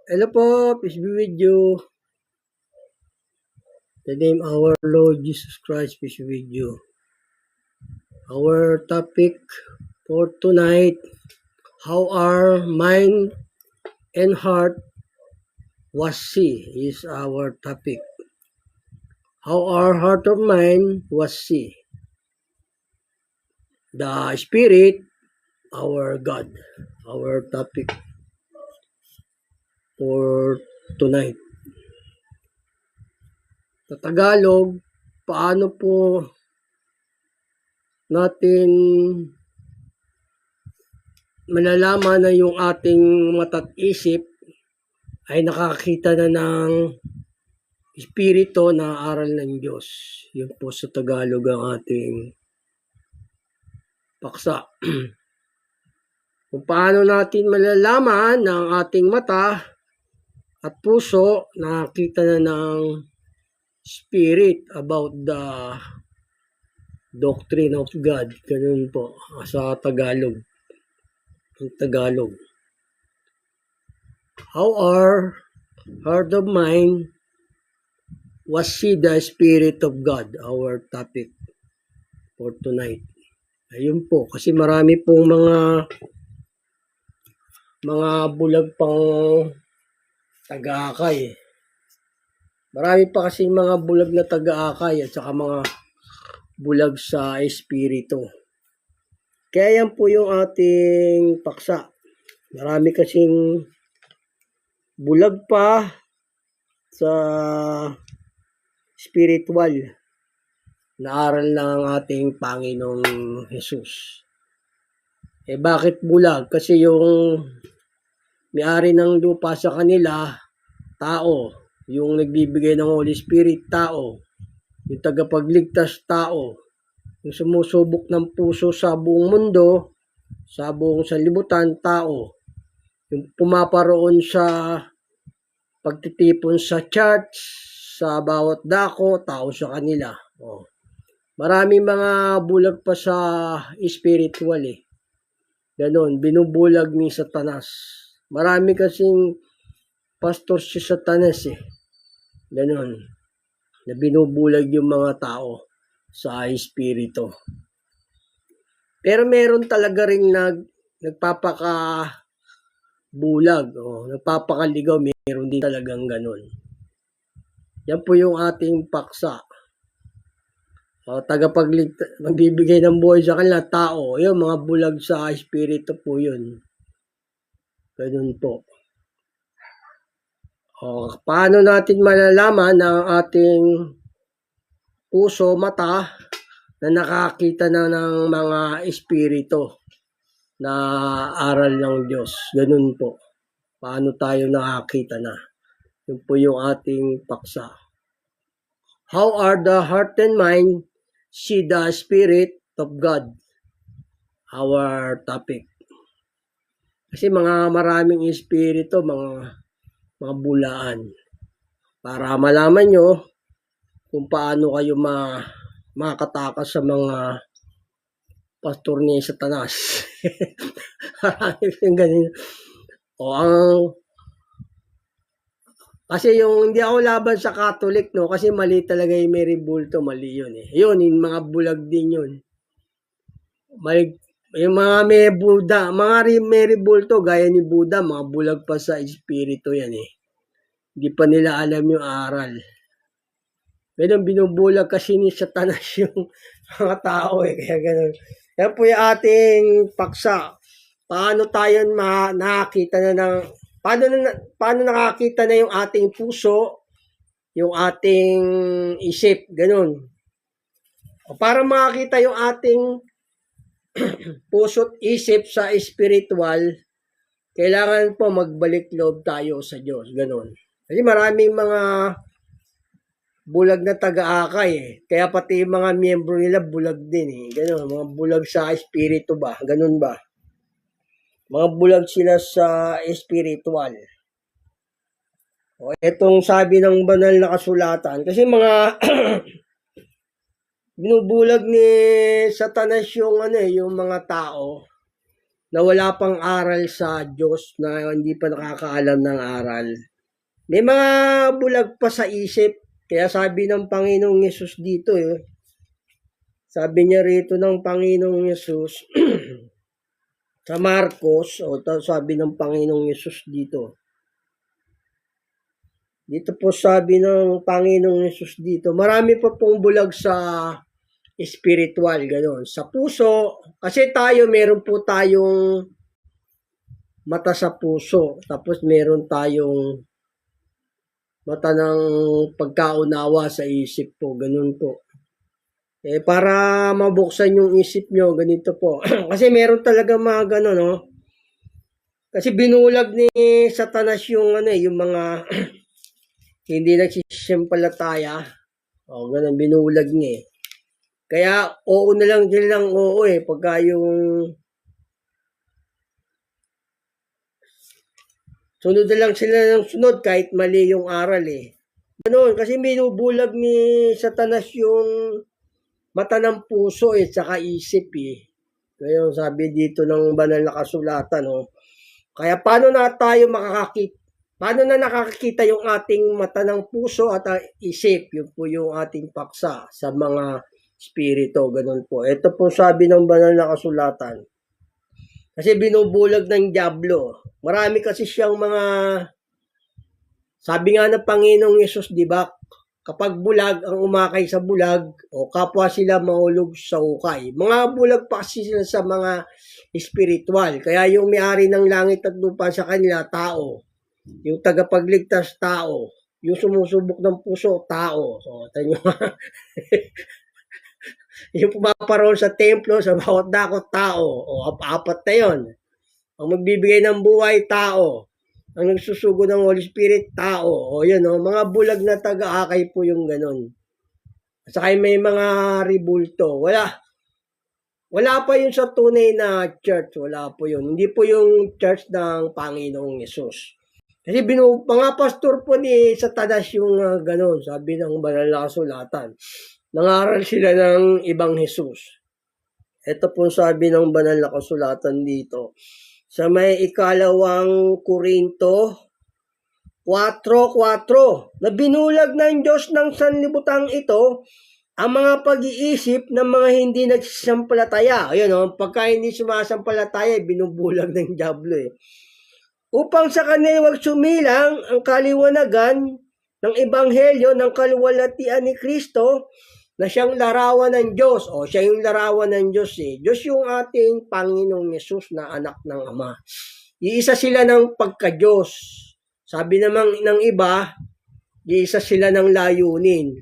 Hello po, peace be with you. The name our Lord Jesus Christ, peace be with you. Our topic for tonight, how our mind and heart was see, is our topic. How our heart or mind was see. The Spirit, our God, our topic for tonight. Sa Tagalog, paano po natin malalaman na yung ating mata't isip ay nakakita na ng Espiritu na aral ng Diyos. Yun po sa Tagalog ang ating paksa. Kung paano natin malalaman na ang ating mata at puso nakakita na ng Spirit about the doctrine of God. Ganun po sa Tagalog. Ang Tagalog. How our heart of mind was see the Spirit of God, our topic for tonight. Ayun po, kasi marami pong mga bulag pang taga-akay. Marami pa kasi mga bulag na taga-akay at saka mga bulag sa espiritu. Kaya yan po yung ating paksa. Marami kasing bulag pa sa spiritual na aral ng ating Panginoong Jesus. Bakit bulag? Kasi yung may-ari ng lupa sa kanila, tao. Yung nagbibigay ng Holy Spirit, tao. Yung tagapagligtas, tao. Yung sumusubok ng puso sa buong mundo, sa buong sanlibutan, tao. Yung pumaparoon sa pagtitipon sa church, sa bawat dako, tao sa kanila. Maraming mga bulag pa sa spiritual Ganon, binubulag ni Satanas. Marami kasing pastor si Satanas Ganon, na binubulag yung mga tao sa espiritu. Pero meron talaga ring nagpapakabulag, nagpapakaligaw, meron din talagang ganon. Yan po yung ating paksa. Magbibigay ng buhay sa kanila, tao. Yung mga bulag sa espiritu po yun. Ganun po. Paano natin malalaman na ang ating puso, mata, na nakakita na ng mga espiritu na aral ng Diyos? Ganun po. Paano tayo nakakita na? Yun po yung ating paksa. How are the heart and mind see the Spirit of God? Our topic. Kasi maraming espiritu, mga bulaan. Para malaman nyo kung paano kayo makatakas sa mga pastor ni Satanas. Ganun. Kasi yung hindi ako laban sa Catholic, no? Kasi mali talaga yung Mary Bulto, mali yun Yun, yung mga bulag din yun. Yung mga Mary Bulto, gaya ni Buddha, mga bulag pa sa espiritu yan Hindi pa nila alam yung aral. Pero binubulag kasi ni Satanas yung mga tao kaya ganun. Yan po yung ating paksa. Paano tayo nakakita na ng paano nakakita na yung ating puso, yung ating isip, ganun. Para makakita yung ating puso at isip sa spiritual, kailangan po magbalik loob tayo sa Diyos, ganun. Kasi maraming mga bulag na taga-akay kaya pati yung mga miyembro nila bulag din ganun, mga bulag sa espiritu ba, ganun ba? Mga bulag sila sa spiritual. Itong sabi ng banal na kasulatan, kasi mga binubulag ni Satanas yung yung mga tao na wala pang aral sa Diyos, na hindi pa nakakaalam ng aral. May mga bulag pa sa isip. Kaya sabi ng Panginoong Yesus dito sabi niya rito ng Panginoong Yesus sa Marcos, sabi ng Panginoong Yesus dito. Dito po sabi ng Panginoong Yesus dito, marami pa pong bulag sa spiritual, gano'n. Sa puso, kasi meron po tayong mata sa puso, tapos meron tayong mata ng pagkaunawa sa isip po, gano'n po. Para mabuksan yung isip nyo, ganito po. Kasi meron talaga mga gano'n, no? Kasi binulag ni Satanas yung yung mga hindi nagsisimpalataya. Ganun, binulag niya Kaya, oo na lang silang oo pagka yung sunod na lang sila ng sunod kahit mali yung aral Ganun, kasi binubulag ni Satanas yung mata ng puso saka isip Kaya sabi dito ng banal na kasulatan Kaya paano na tayo paano na nakakakita yung ating mata ng puso at isip? Yun po yung ating paksa sa mga spirito, ganun po. Ito po sabi ng banal na kasulatan. Kasi binubulag ng diablo. Marami kasi siyang sabi nga ng Panginoong Yesus, di ba? Kapag bulag ang umakay sa bulag, kapwa sila mahulog sa hukay. Mga bulag pa kasi sila sa mga spiritual. Kaya yung may-ari ng langit at lupa sa kanila, tao. Yung tagapagligtas, tao. Yung sumusubok ng puso, tao. Tanyo yung pumaparoon sa templo, sa bawat dakot, tao. Apat na yun. Ang magbibigay ng buhay, tao. Ang nagsusugo ng Holy Spirit, tao. Yun, mga bulag na taga-akay po yung ganun. At saka may mga ribulto. Wala pa yun sa tunay na church. Wala po yun. Hindi po yung church ng Panginoong Yesus. Kasi mga pastor po ni Satanas yung ganun. Sabi ng banal na kasulatan. Nangaral sila ng ibang Jesus. Ito po sabi ng banal na kasulatan dito. Sa may 2 Korinto 4:4, na binulag ng Diyos ng sanlibutan ito ang mga pag-iisip ng mga hindi nagsasampalataya. Ayun pagka hindi sumasampalataya, binubulag ng diablo Upang sa kanila wag sumilang ang kaliwanagan ng ebanghelyo ng kaluwalhatian ni Kristo na siyang larawan ng Diyos. Siya yung larawan ng Diyos Diyos yung ating Panginoong Yesus na anak ng Ama. Iisa sila ng pagka-Diyos. Sabi naman ng iba, iisa sila ng layunin.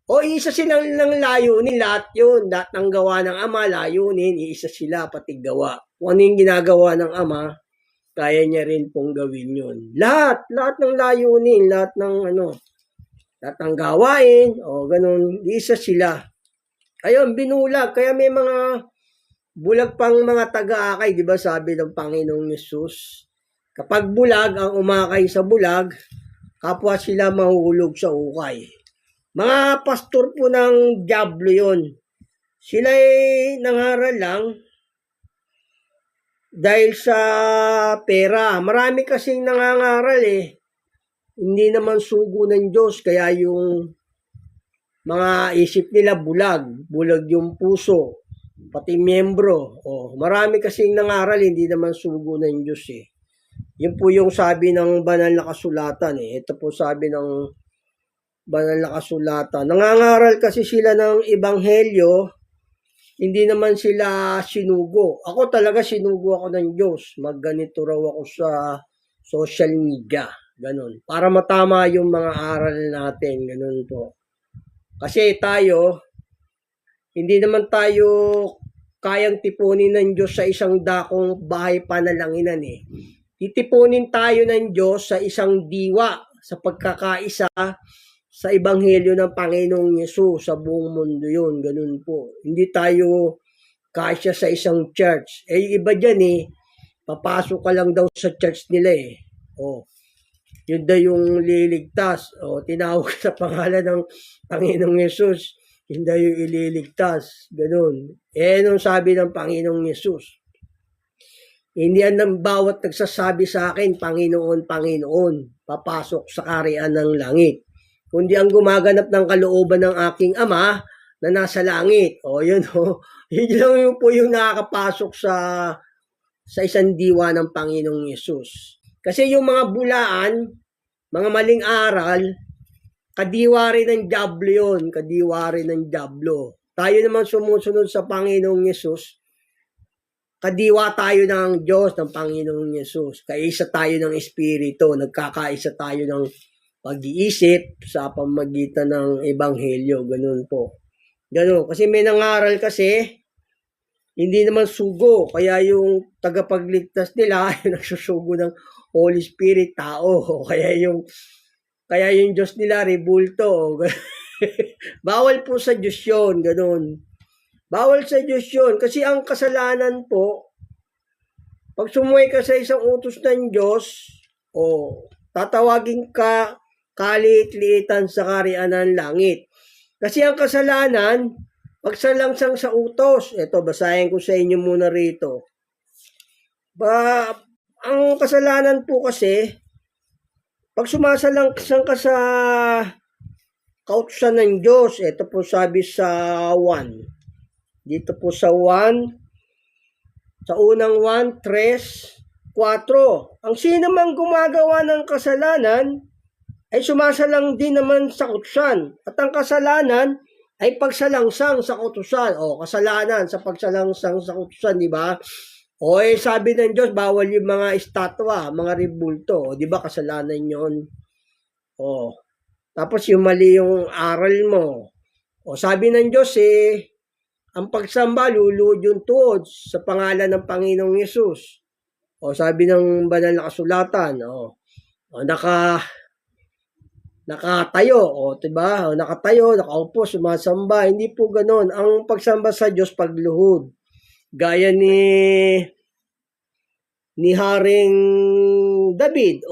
Iisa sila ng layunin, lahat yun. Lahat ng gawa ng Ama, layunin, iisa sila, pati gawa. Kung ano yung ginagawa ng Ama, kaya niya rin pong gawin yun. Lahat ng layunin, lahat ng gawain, ganun, isa sila. Ayun, binulag. Kaya may mga bulag pang mga taga-akay, di ba sabi ng Panginoong Yesus? Kapag bulag ang umakay sa bulag, kapwa sila mahulog sa ukay. Mga pastor po ng diablo yun. Sila'y nangaral lang dahil sa pera. Marami kasing nangangaral Hindi naman sugo ng Diyos. Kaya yung mga isip nila bulag. Bulag yung puso. Pati miyembro. Marami kasing nangaral. Hindi naman sugo ng Diyos Yun po yung sabi ng banal na kasulatan Ito po sabi ng banal na kasulatan. Nangangaral kasi sila ng ebanghelyo. Hindi naman sila sinugo. Ako talaga sinugo ako ng Diyos. Magganito raw ako sa social media. Ganon. Para matama yung mga aral natin. Ganon po. Kasi tayo, hindi naman tayo kayang tipunin ng Diyos sa isang dakong bahay panalanginan Titipunin tayo ng Diyos sa isang diwa, sa pagkakaisa, sa ebanghelyo ng Panginoong Yesus sa buong mundo yun. Ganun po. Hindi tayo kasya sa isang church. Iba dyan papasok ka lang daw sa church nila yun daw yung liligtas. Tinawag sa pangalan ng Panginoong Yesus. Yun daw yung ililigtas. Ganun. Nung sabi ng Panginoong Yesus. Hindi yan ng bawat nagsasabi sa akin, Panginoon, Panginoon, papasok sa kaharian ng langit. Kundi ang gumaganap ng kalooban ng aking Ama na nasa langit. O yun o. Yun lang yun po yung nakakapasok sa isang diwa ng Panginoong Yesus. Kasi yung mga bulaan, mga maling aral, kadiwa rin ng diablo yun. Kadiwa rin ng diablo. Tayo naman sumusunod sa Panginoong Yesus. Kadiwa tayo ng Diyos, ng Panginoong Yesus. Kaisa tayo ng Espiritu. Nagkakaisa tayo ng pag-iisip sa pamagitan ng Ebanghelyo. Ganun po. Ganun. Kasi may nangaral kasi, hindi naman sugo. Kaya yung tagapagligtas nila, yung nagsusugo ng Holy Spirit, tao. Kaya yung Diyos nila, rebulto. Bawal po sa Diyos yun. Ganun. Bawal sa Diyos yun. Kasi ang kasalanan po, pag sumuway ka sa isang utos ng Diyos, tatawagin ka kalit-liitan sa kaharian ng langit. Kasi ang kasalanan, pagsalangsang sa utos. Ito, basahin ko sa inyo muna rito. Ang kasalanan po kasi, pag sumasalangsang ka sa kautusan ng Diyos, ito po sabi sa 1. Dito po sa 1, sa unang 1, 3, 4. Ang sino mang gumagawa ng kasalanan, ay sumasalang din naman sa kautusan. At ang kasalanan ay pagsalangsang sa kautusan. Kasalanan sa pagsalangsang sa kautusan, di ba? Sabi ng Diyos, bawal yung mga estatwa, mga rebulto. Di ba, kasalanan yon. Tapos yung mali yung aral mo. Sabi ng Diyos, ang pagsamba, luluhod yung tuhod sa pangalan ng Panginoong Yesus. Sabi ng banal na kasulatan, nakatayo, diba? Nakatayo, nakaupo, sumasamba. Hindi po ganon. Ang pagsamba sa Diyos, pagluhod. Gaya ni Haring David,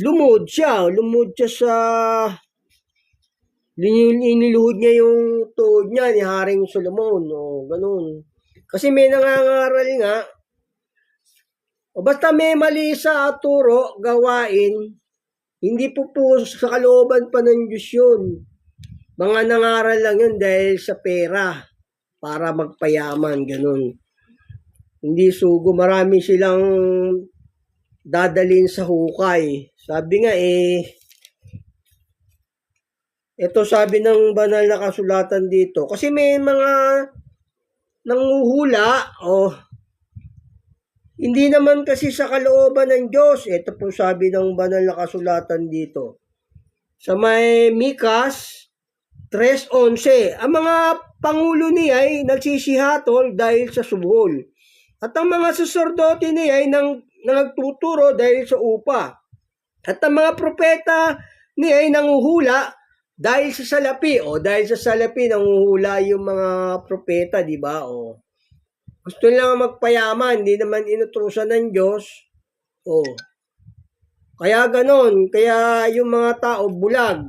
lumod siya sa iniluhod niya yung tuhod niya ni Haring Solomon, ganun. Kasi may nangangaral nga, basta may mali sa turo, gawain, hindi po sa kalooban pa ng Diyos yun. Mga nangaral lang yun dahil sa pera, para magpayaman, ganun. Hindi sugo, marami silang dadalhin sa hukay. Sabi nga ito sabi ng banal na kasulatan dito, kasi may mga nanguhula, hindi naman kasi sa kalooban ng Diyos. Ito po sabi ng banal na kasulatan dito. Sa may Mikas 3:11, ang mga pangulo niya ay nagsisihatol dahil sa suhol. At ang mga saserdote niya ay nagtuturo dahil sa upa. At ang mga propeta niya ay nanguhula dahil sa salapi. Dahil sa salapi, nanguhula yung mga propeta, di ba? Gusto lang magpayaman, hindi naman inutusan ng Diyos. Kaya ganon, kaya yung mga tao bulag.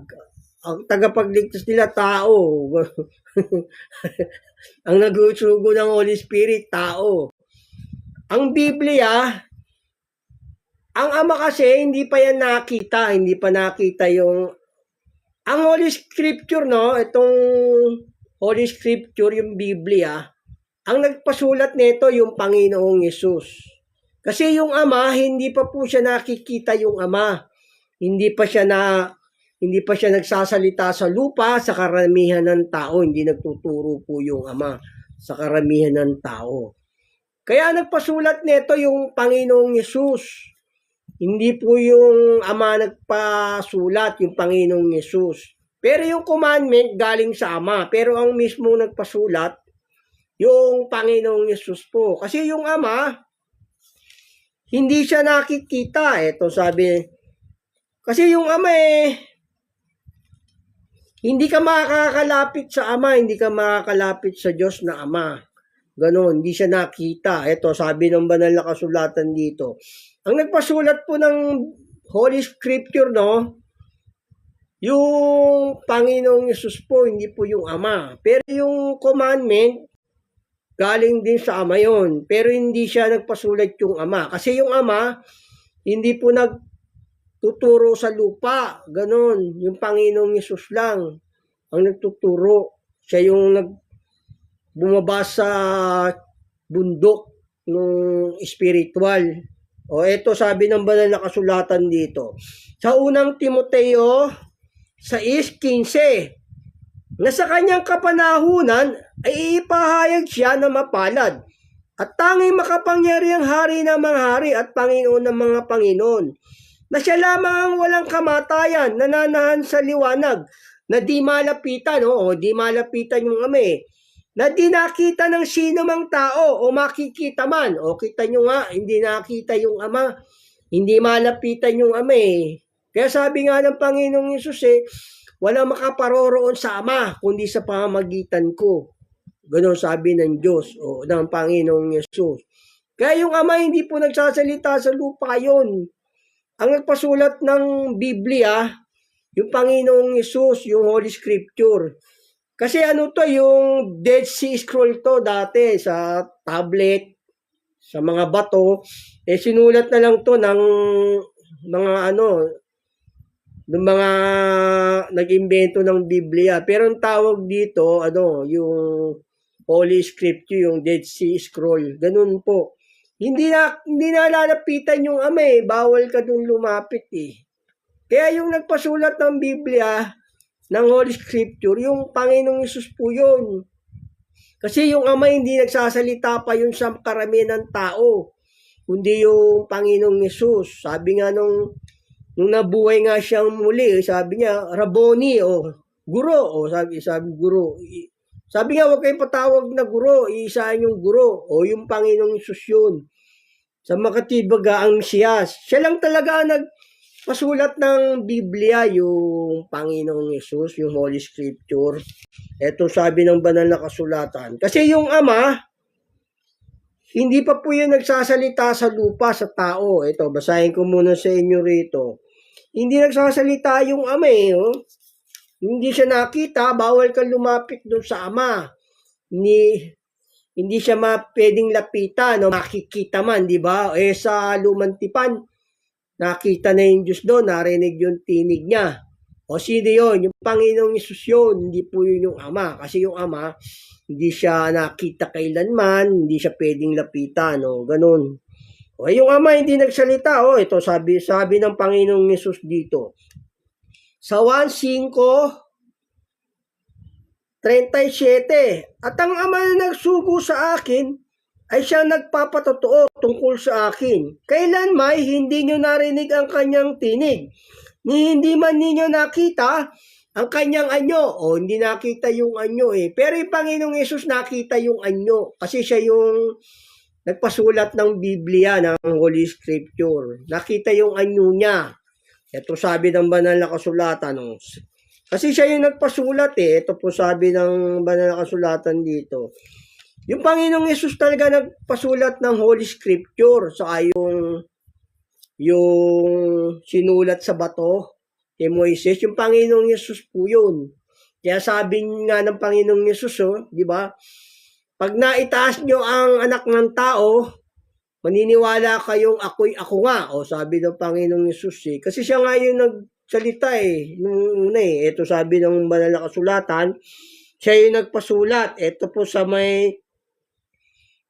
Ang tagapagligtas nila tao. Ang nagsusugo ng Holy Spirit, tao. Ang Biblia, ang Ama kasi hindi pa yan nakita, ang Holy Scripture, itong Holy Scripture, yung Biblia, ang nagpasulat nito yung Panginoong Yesus. Kasi yung Ama, hindi pa po siya nakikita yung Ama. Hindi pa siya nagsasalita sa lupa sa karamihan ng tao. Hindi nagtuturo po yung Ama sa karamihan ng tao. Kaya nagpasulat nito yung Panginoong Yesus. Hindi po yung Ama nagpasulat, yung Panginoong Yesus. Pero yung commandment galing sa Ama. Pero ang mismo nagpasulat, yung Panginoong Yesus po. Kasi yung Ama, hindi siya nakikita. Ito sabi, kasi yung Ama hindi ka makakalapit sa Ama, hindi ka makakalapit sa Diyos na Ama. Ganon, hindi siya nakita. Ito, sabi ng banal na kasulatan dito. Ang nagpasulat po ng Holy Scripture, yung Panginoong Yesus po, hindi po yung Ama. Pero yung commandment, galing din sa Ama yon. Pero hindi siya nagpasulat yung Ama. Kasi yung Ama, hindi po nagtuturo sa lupa. Ganon. Yung Panginoong Yesus lang ang nagtuturo. Siya yung bumaba sa bundok ng spiritual. O eto sabi ng banal na kasulatan dito. Sa unang Timoteo 6:15, na sa kanyang kapanahunan ay ipahayag siya na mapalad at tanging makapangyarihang hari ng mga hari at Panginoon ng mga Panginoon, na siya lamang ang walang kamatayan, nananahan sa liwanag, na di malapitan, o di malapitan yung Ama, na di nakita ng sino mang tao o makikita man. O kita nyo nga, hindi nakita yung Ama, hindi malapitan yung Ama Kaya sabi nga ng Panginoong Yesus walang makaparoroon sa Ama kundi sa pamamagitan ko. Ganon sabi ng Diyos o ng Panginoong Yesus. Kaya yung Ama hindi po nagsasalita sa lupa yon. Ang nagpasulat ng Biblia, yung Panginoong Yesus, yung Holy Scripture. Kasi ano to, yung Dead Sea Scroll to dati sa tablet, sa mga bato, sinulat na lang to ng mga ng mga nag-imbento ng Biblia. Pero ang tawag dito, yung Holy Scripture, yung Dead Sea Scroll. Ganun po. Hindi na lalapitan yung Ama bawal ka dun lumapit Kaya yung nagpasulat ng Biblia, ng Holy Scripture, yung Panginoong Yesus po yun. Kasi yung Ama hindi nagsasalita pa yun sa karamihan ng tao, kundi yung Panginoong Yesus. Sabi nga nung nabuhay nga siyang muli, sabi niya, Rabboni, guro, sabi guro. Sabi nga, huwag kayong patawag na guro, iisaan yung guro, yung Panginoong Yesus yun. Sa makatibaga ang Mesiyas. Siya lang talaga nagpasulat ng Biblia, yung Panginoong Yesus, yung Holy Scripture. Ito sabi ng banal na kasulatan. Kasi yung Ama, hindi pa po yun nagsasalita sa lupa, sa tao. Ito, basahin ko muna sa inyo rito. Hindi nagsasalita yung Ama Hindi siya nakita, bawal kang lumapit doon sa Ama. Hindi siya pwedeng lapitan, makikita man, di ba? Sa lumang tipan, nakita na yung Diyos doon, narinig yung tinig niya. Sino yun? Yung Panginoong Yesus yun, hindi po yun yung Ama. Kasi yung Ama, hindi siya nakita kailanman, hindi siya pwedeng lapitan, ganun. Yung Ama hindi nagsalita, ito sabi ng Panginoong Yesus dito. Sa 1:5:37, at ang Ama na nagsugo sa akin ay siya nagpapatotoo tungkol sa akin. Kailan hindi nyo narinig ang kanyang tinig, ni hindi man ninyo nakita ang kanyang anyo. Hindi nakita yung anyo Pero yung Panginoong Yesus nakita yung anyo kasi siya yung nagpasulat ng Biblia, ng Holy Scripture. Nakita yung anyo niya. Ito sabi ng banal na kasulatan. Kasi siya yung nagpasulat Ito po sabi ng banal na kasulatan dito. Yung Panginoong Yesus talaga nagpasulat ng Holy Scripture. Saka yung sinulat sa bato kay Moises, yung Panginoong Yesus po yun. Kaya sabi nga ng Panginoong Yesus, di ba? Pag naitaas nyo ang anak ng tao, maniniwala kayong ako'y ako nga. Sabi ng Panginoong Yesus Kasi siya nga yung nagsalita nung una Ito sabi ng banal na kasulatan, siya yung nagpasulat. Ito po sa may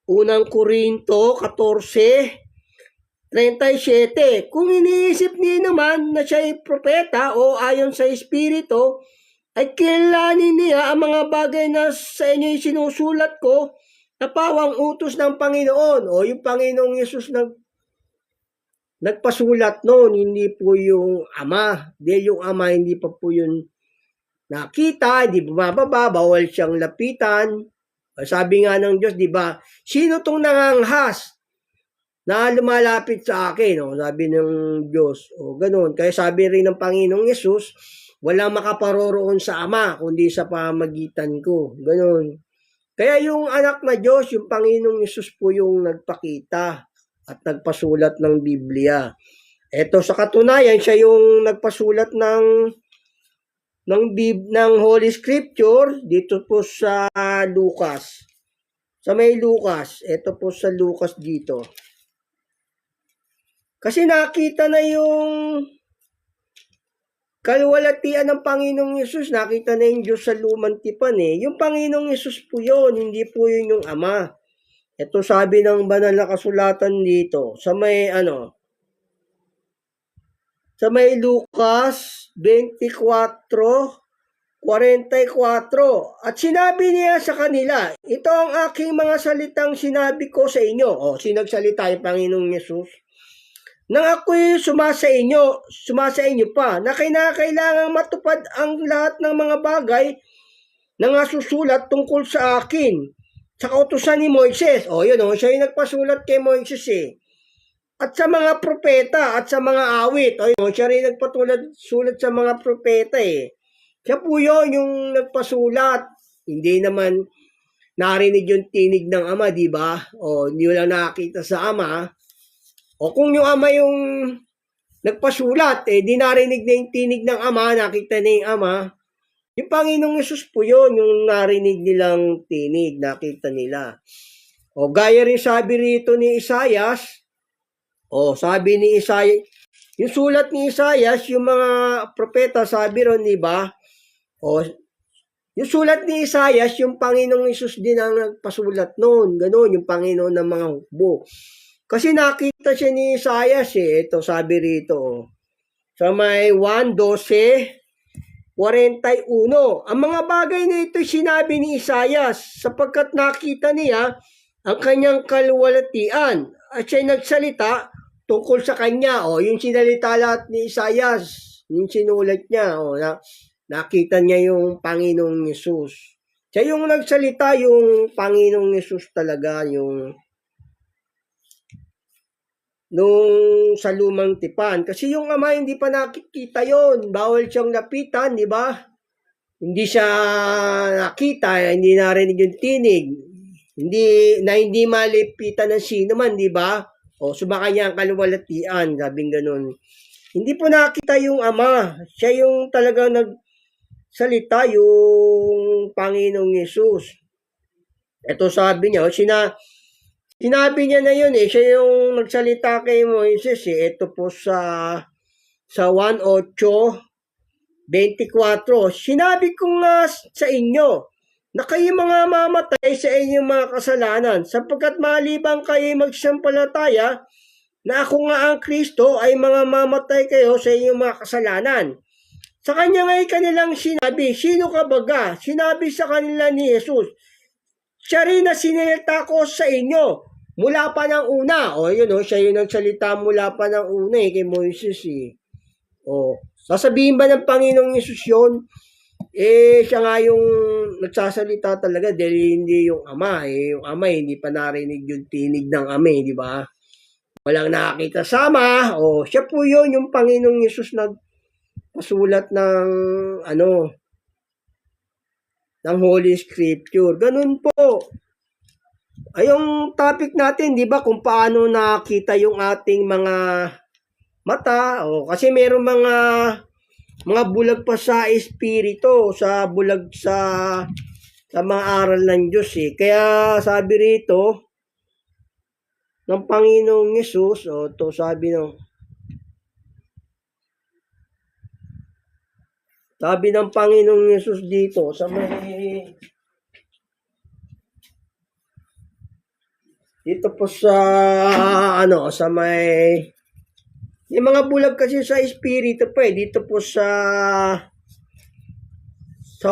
unang Korinto 14:37. Kung iniisip niyo naman na siya ay propeta o ayon sa Espiritu, ay kilalanin niya ang mga bagay na sa inyo sinusulat ko na pawang utos ng Panginoon. Yung Panginoong Yesus nagpasulat noon, hindi po yung Ama. Dahil yung Ama hindi pa po yun nakita, hindi bumababa, bawal siyang lapitan. Sabi nga ng Diyos, di ba, sino tong nanganghas na lumalapit sa akin? Sabi ng Diyos. Ganun. Kaya sabi rin ng Panginoong Yesus, walang makaparoroon sa Ama, kundi sa pamagitan ko. Ganun. Kaya yung anak na Diyos, yung Panginoong Yesus po yung nagpakita at nagpasulat ng Biblia. Ito sa katunayan, siya yung nagpasulat ng Holy Scripture dito po sa Lucas. Sa may Lucas. Ito po sa Lucas dito. Kasi nakita na yung kaluwalhatian ng Panginoong Yesus. Nakita na yung Diyos sa lumang tipan eh. Yung Panginoong Yesus po yun, hindi po yun yung Ama. Ito sabi ng banal na kasulatan dito. Sa may Lucas 24:44. At sinabi niya sa kanila, ito ang aking mga salitang sinabi ko sa inyo. Sinagsalita yung Panginoong Yesus. Nang ako'y sumasa inyo pa, na kinakailangang matupad ang lahat ng mga bagay na nasusulat tungkol sa akin, sa kautusan ni Moises. Siya yung nagpasulat kay Moises eh. At sa mga propeta, at sa mga awit. Siya rin nagpasulat sa mga propeta eh. Siya po yun yung nagpasulat. Hindi naman narinig yung tinig ng Ama, di ba? Hindi lang nakakita sa Ama. Kung yung Ama yung nagpasulat, di narinig na yung tinig ng Ama, nakita na yung Ama. Yung Panginoong Yesus po yun, yung narinig nilang tinig, nakita nila. Gaya rin sabi rito ni Isaias, sabi ni Isaias, yung sulat ni Isaias, yung mga propeta, sabi ron, di ba? Yung sulat ni Isaias, yung Panginoong Yesus din ang nagpasulat noon. Ganon, yung Panginoon ng mga hukbo. Kasi nakita siya ni Isaias eh. Ito sabi rito. Sa may 1:12-41. Ang mga bagay na ito sinabi ni Isaias sapagkat nakita niya ang kanyang kaluwalhatian at siya'y nagsalita tungkol sa kanya. Yung sinalita lahat ni Isaias, yung sinulat niya. Nakita niya yung Panginoong Yesus. Siya yung nagsalita, yung Panginoong Yesus talaga, yung nung sa lumang tipan. Kasi yung Ama hindi pa nakikita yon, bawal siyang lapitan, di ba? Hindi siya nakita, hindi narinig yung tinig, hindi malipitan ng sino man, di ba? Sumakay niya ang kaluwalhatian, sabing ganun. Hindi po nakita yung Ama, siya yung talagang nagsalita, yung Panginoong Yesus. Ito sabi niya, sinabi niya na yun eh. Siya yung nagsalita kay Moises eh. Ito po sa 1:8-24. Sinabi ko nga sa inyo na kayo mga mamatay sa inyong mga kasalanan sapagkat maliban kayo magsampalataya na ako nga ang Kristo ay mga mamatay kayo sa inyong mga kasalanan. Sa kanya nga'y kanilang sinabi, sino ka baga? Sinabi sa kanila ni Jesus, siya rin na sinilita ko sa inyo mula pa ng una. Siya yung nagsalita mula pa ng una kay Moises eh. Sasabihin ba ng Panginoong Yesus yun? Siya nga yung nagsasalita talaga dahil hindi yung Ama eh. Yung Ama hindi pa narinig yung tinig ng Ama di ba? Walang nakakita sa Ama. Siya po yun, yung Panginoong Yesus nagpasulat ng ng Holy Scripture. Ganun po. Yung topic natin, di ba, kung paano nakita yung ating mga mata. Kasi meron mga bulag pa sa espiritu, sa bulag sa mga aral ng Diyos eh. Kaya sabi rito ng Panginoong Yesus, sabi ng Panginoong Yesus dito sa may dito po sa sa may yung mga bulag kasi sa espiritu pa eh. Dito po sa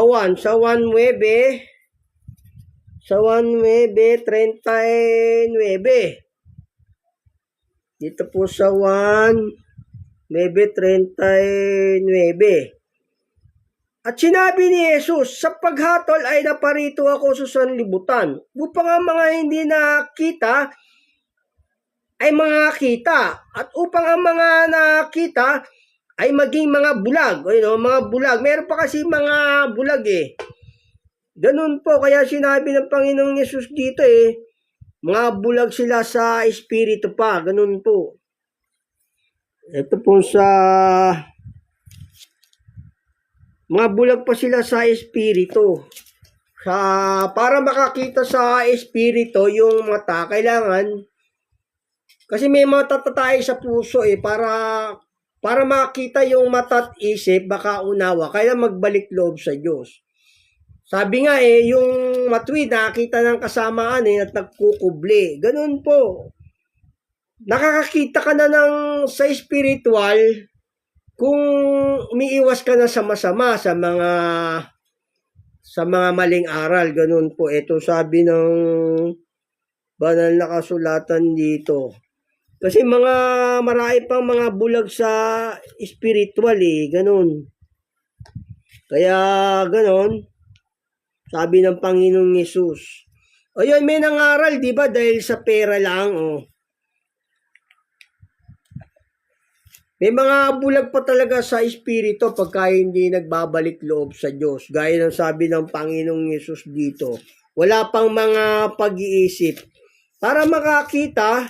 1:39. Dito po sa 1:39. At sinabi ni Jesus, sa paghatol ay naparito ako sa sanlibutan upang ang mga hindi nakita ay mga kita at upang ang mga nakita ay maging mga bulag. Mga bulag. Meron pa kasi mga bulag eh. Ganun po. Kaya sinabi ng Panginoong Yesus dito eh, mga bulag sila sa espiritu pa. Ganun po. Ito po sa mga bulag pa sila sa espiritu. Para makakita sa espiritu yung mata, kailangan, kasi may mata tayo sa puso para makita yung mata at isip, baka unawa, kaya magbalik loob sa Diyos. Sabi nga yung matuwid, nakakita ng kasamaan at nagkukubli. Ganun po. Nakakakita ka na sa spiritual kung umiiwas ka na sa masama, sa mga maling aral. Ganun po. Ito sabi ng banal na kasulatan dito. Kasi marami pang mga bulag sa spiritual ganun. Kaya ganun, sabi ng Panginoong Yesus. O yun, may nangaral, di ba? Dahil sa pera lang, May mga bulag pa talaga sa espiritu pagka hindi nagbabalik loob sa Diyos. Gaya ng sabi ng Panginoong Yesus dito. Wala pang mga pag-iisip. Para makakita,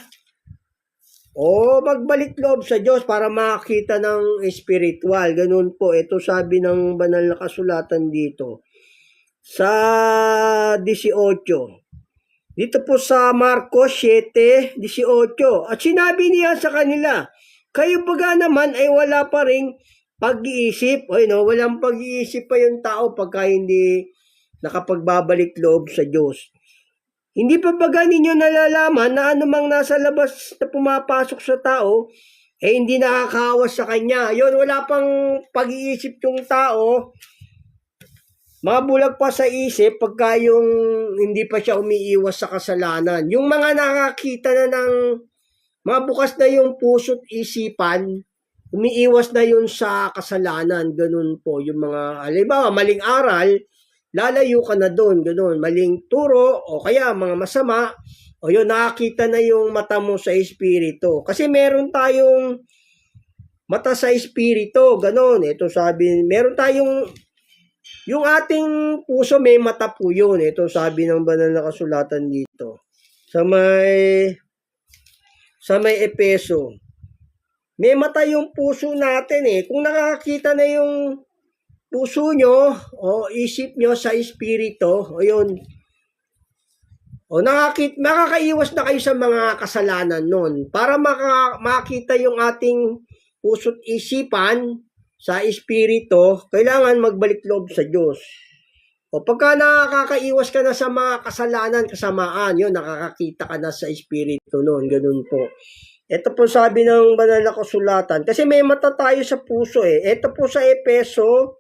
magbalik loob sa Diyos para makakita ng espiritual. Ganun po. Ito sabi ng banal na kasulatan dito. Sa 18. Dito po sa Marcos 7:18. At sinabi niya sa kanila, kayo baga naman ay wala pa ring pag-iisip. Walang pag-iisip pa yung tao pagka hindi nakapagbabalik loob sa Diyos. Hindi pa baga ninyo nalalaman na anumang nasa labas na pumapasok sa tao, hindi nakakawas sa kanya. Yun, wala pang pag-iisip yung tao. Mga bulag pa sa isip pagka yung hindi pa siya umiiwas sa kasalanan. Yung mga nakakita na ng mga bukas na yung puso't isipan, umiiwas na yun sa kasalanan. Ganun po. Yung mga, halimbawa, maling aral, lalayo ka na doon. Ganun. Maling turo, o kaya mga masama, o yun, nakakita na yung mata mo sa espiritu. Kasi meron tayong mata sa espiritu. Ganun. Ito sabi, meron tayong, yung ating puso may mata po yun. Ito sabi ng banal na kasulatan dito. Sa may Epeso. May mata yung puso natin Kung nakakita na yung puso nyo o isip nyo sa espiritu, yun. Makakaiwas na kayo sa mga kasalanan nun. Para makita yung ating puso't isipan sa espiritu, kailangan magbalik loob sa Diyos. Pagka nakakaiwas ka na sa mga kasalanan, kasamaan, yun, nakakakita ka na sa espiritu noon. Ganun po. Ito po sabi ng banal na kasulatan. Kasi may mata tayo sa puso Ito po sa Epeso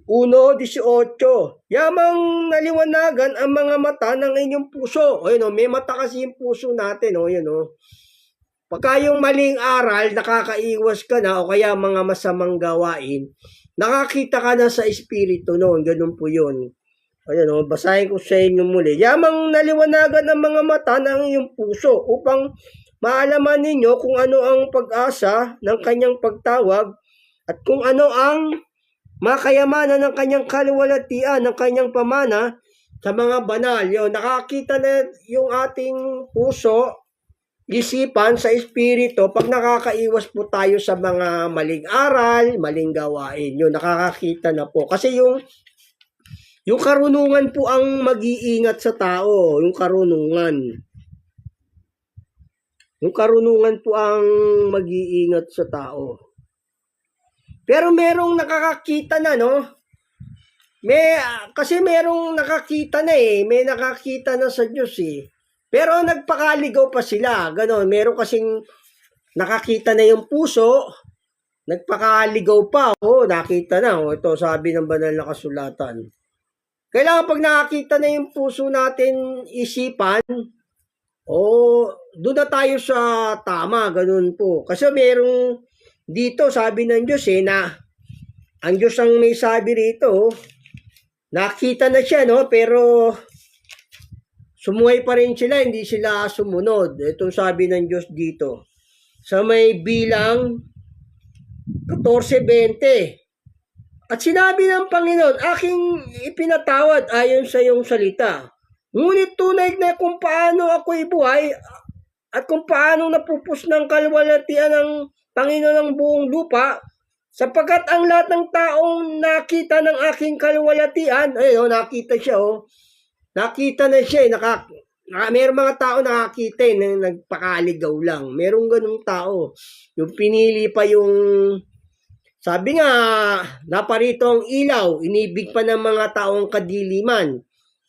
1:18. Yamang naliwanagan ang mga mata ng inyong puso. May mata kasi yung puso natin. Pagka yung maling aral, nakakaiwas ka na o kaya mga masamang gawain, nakakita ka na sa espiritu noon. Ganun po yun. Basahin ko sa inyo muli. Yamang naliwanagan ang mga mata ng iyong puso upang maalaman ninyo kung ano ang pag-asa ng kanyang pagtawag at kung ano ang makayamanan ng kanyang kaluwalhatian, ng kanyang pamana sa mga banal. Nakakita na yung ating puso, isipan sa espiritu pag nakakaiwas po tayo sa mga maling aral, maling gawain. Nakakakita na po. Kasi yung karunungan po ang mag-iingat sa tao. Yung karunungan. Yung karunungan po ang mag-iingat sa tao. Pero merong nakakakita na, kasi merong nakakita na May nakakita na sa Diyos Pero nagpakaligaw pa sila. Ganon. Meron kasing nakakita na yung puso, nagpakaligaw pa. Nakita na. Ito sabi ng banal na kasulatan. Kailangan pag nakakita na yung puso natin, isipan, doon na tayo sa tama. Ganon po. Kasi merong dito, sabi ng Diyos na ang Diyos ang may sabi rito, nakita na siya, pero sumuhay pa rin sila, hindi sila sumunod. Itong sabi ng Diyos dito. Sa may bilang 14:20. At sinabi ng Panginoon, aking ipinatawad ayon sa iyong salita. Ngunit tunay na kung paano ako'y buhay at kung paano napupus ng kaluwalhatian ng Panginoon ng buong lupa, Sapagkat ang lahat ng taong nakita ng aking kalwalatian, nakita siya, nakita na siya, mayroong mga tao nakakita na nagpakaligaw lang. Merong ganung tao. Yung pinili pa yung, sabi nga, naparito ang ilaw, inibig pa ng mga taong kadiliman,